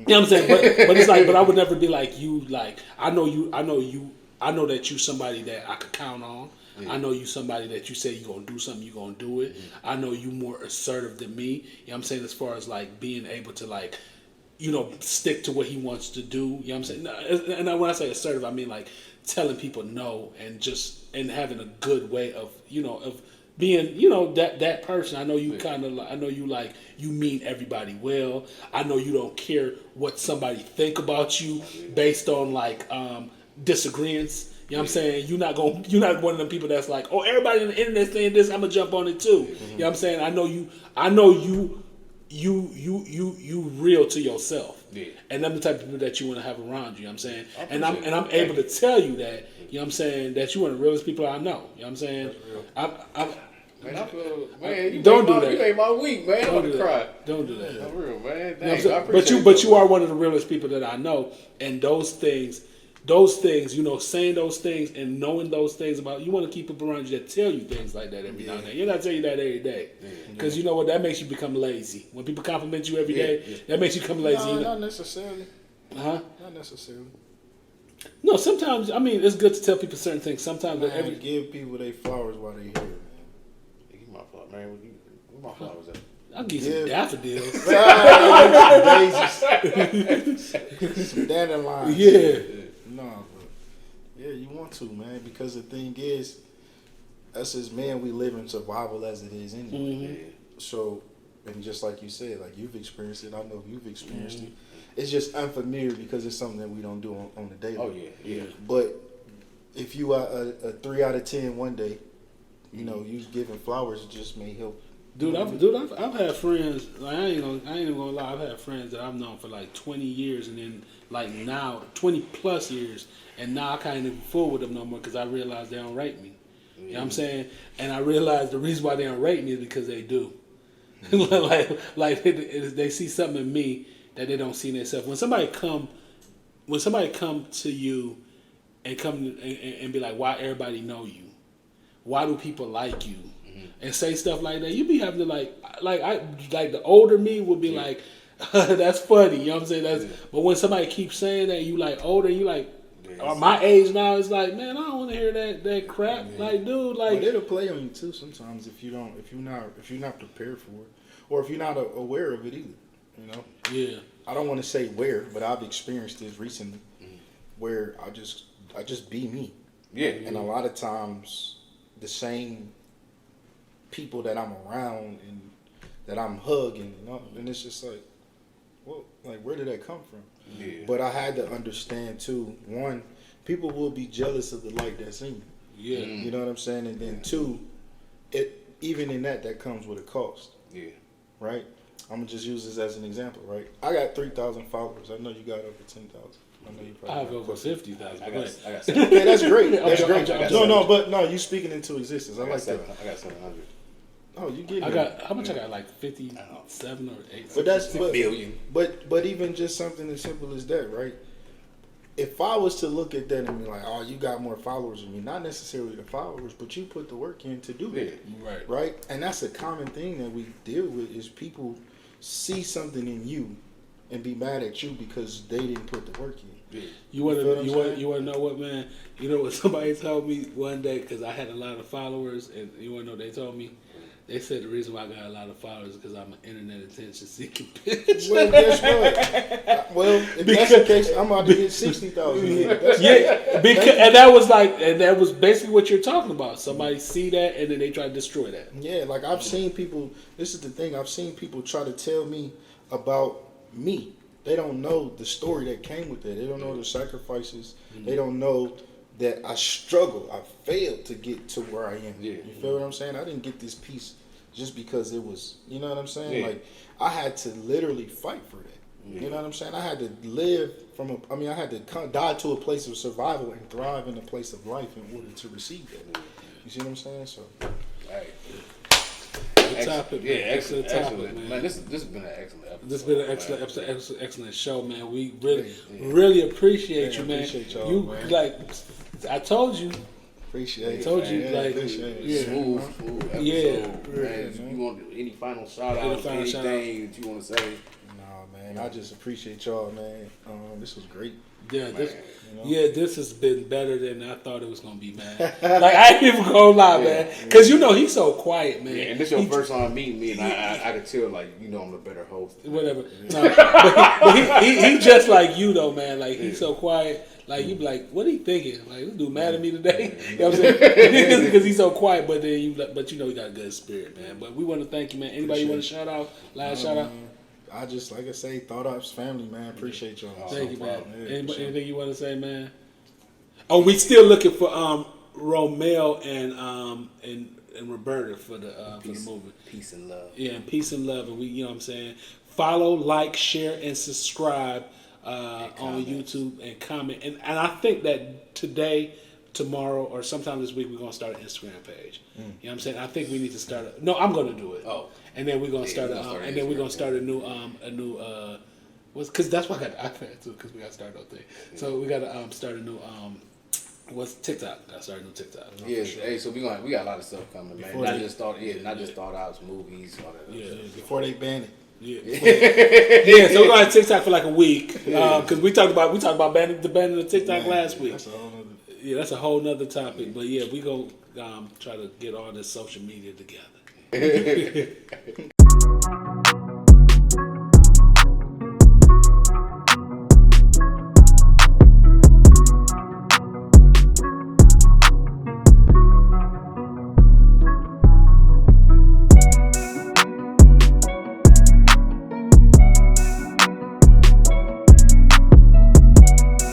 what I'm saying? But it's like, but I would never be like you. Like, I know that you somebody that I could count on. I know you somebody that you say you're going to do something, you're going to do it. I know you more assertive than me. You know what I'm saying? As far as like being able to, like, you know, stick to what he wants to do. You know what I'm saying? And when I say assertive, I mean like telling people no, and having a good way of, you know, of being, you know, that person. I know you I know you like, you mean everybody well. I know you don't care what somebody think about you based on like disagreements. You know what I'm saying? You're not one of them people that's like, oh, everybody on the internet saying this, I'm gonna jump on it too. You know what I'm saying? I know you real to yourself. Yeah. And I'm the type of people that you want to have around you. You know what I'm saying? And I'm able to tell you that, you know what I'm saying, that you're one of the realest people I know. You know what I'm saying? Man, don't do that. You made my week, man. I'm gonna cry. Don't do that. For real, man. Dang, you know, but you are one of the realest people that I know, and those things those things, saying those things and knowing those things about you want to keep people around you that tell you things like that every now and then. You're not telling you that every day because you know what, that makes you become lazy. When people compliment you every day, that makes you become lazy. No, not necessarily. Not necessarily. No, sometimes it's good to tell people certain things. Sometimes give people their flowers while they're here, man. Give my flowers, man. Where my flowers at? I'll give you some daffodils. Daisies. Some dandelions. Yeah. No, but yeah, you want to, man, because the thing is, us as men, we live in survival as it is anyway. Mm-hmm. So, and just like you said, like you've experienced it, I know you've experienced it. It's just unfamiliar because it's something that we don't do on the daily. Oh yeah. But if you are a 3 out of 10 one day, you giving flowers just may help. Dude, I've had friends. Like, I ain't even gonna lie. I've had friends that I've known for like 20 years, and then like now 20 plus years, and now I can't even fool with them no more because I realize they don't rate me. You know what I'm saying? And I realize the reason why they don't rate me is because they do. like they see something in me that they don't see in themselves. When somebody come to you and and be like, why everybody know you? Why do people like you? And say stuff like that, you be having to like the older me would be like, that's funny, you know what I'm saying? But when somebody keeps saying that, you like older, you like, my age now is like, man, I don't want to hear that crap. Like, dude, like, but it'll play on you too sometimes if you're not prepared for it, or if you're not aware of it either. Yeah. I don't want to say where, but I've experienced this recently, where I just be me. Yeah. And a lot of times, the same people that I'm around and that I'm hugging, and it's just like, well, like, where did that come from? Yeah. But I had to understand too, one, people will be jealous of the light that's in you. Yeah. You know what I'm saying? And then two, even in that comes with a cost. Yeah. Right? I'm gonna just use this as an example, right? I got 3,000 followers. I know you got over 10,000. I know you probably I have over 50,000. I got okay, that's great. That's great. No, you speaking into existence. I like that. I got 700. Oh, you get it. How much I got? Like 57 or 8. But that's billion. But even just something as simple as that, right? If I was to look at that and be like, oh, you got more followers than me, not necessarily the followers, but you put the work in to do it. Right? And that's a common thing that we deal with is people see something in you and be mad at you because they didn't put the work in. You want to know what, man? You know what somebody told me one day, because I had a lot of followers, and you want to know what they told me? They said the reason why I got a lot of followers is because I'm an internet attention seeking bitch. Well, guess what? Well, if that's the case, I'm about to get 60,000. And that was basically what you're talking about. Somebody see that and then they try to destroy that. Yeah, like I've seen people. This is the thing. I've seen people try to tell me about me. They don't know the story that came with that. They don't know the sacrifices. They don't know that I struggled. I failed to get to where I am. Yeah. You feel what I'm saying? I didn't get this piece just because it was, you know what I'm saying? Yeah. Like, I had to literally fight for that. Yeah. You know what I'm saying? I had to live I had to die to a place of survival and thrive in a place of life in order to receive that. You see what I'm saying? So, right. Good topic, man. Excellent topic, man. This has been an excellent episode. This has been an excellent show, man. We really appreciate you, man. Appreciate y'all, you man. Like I told you. Appreciate it. I told you, man. like, Appreciate it. yeah. Smooth episode. Yeah. Man, if you want any final shout outs, anything that you want to say? Nah, man. I just appreciate y'all, man. This was great. Yeah, Man, this has been better than I thought it was gonna be, man. Like, I ain't even gonna lie, man, because he's so quiet, man. Yeah, and this your first time meeting me, and I could tell, like, I'm the better host. Whatever. No, but he just like you though, man. Like, he's so quiet. Like, you be like, what are you thinking? Like, this dude mad at me today? You know what I'm saying? Because he's so quiet, but then he got a good spirit, man. But we want to thank you, man. Anybody want to shout out? Last shout out? I just, like I say, Thought OPPS family, man. Appreciate y'all. Thank you, man. Yeah, Anything you want to say, man? Oh, we still looking for Romel and Roberta for the movie. Peace and love. Yeah, and peace and love, and we, you know what I'm saying. Follow, like, share, and subscribe on YouTube and comment. And I think that today, tomorrow, or sometime this week, we're gonna start an Instagram page. You know what I'm saying? I think we need to start. No, I'm gonna do it. Oh. And then we're gonna start. And then we're gonna start a new Because that's why I got the iPad too. Because we got to start those things. So we got to start a new what's TikTok? Got to start a new TikTok. Yeah, Sure. hey, so we got a lot of stuff coming, man. Before Not they- just Thought OPPS, movies, all that. Yeah. Before they ban it. Yeah. Yeah. So we're going to TikTok for like a week because we talked about banning the TikTok last week. That's a whole nother. Yeah, that's a whole nother topic. But yeah, we go try to get all this social media together.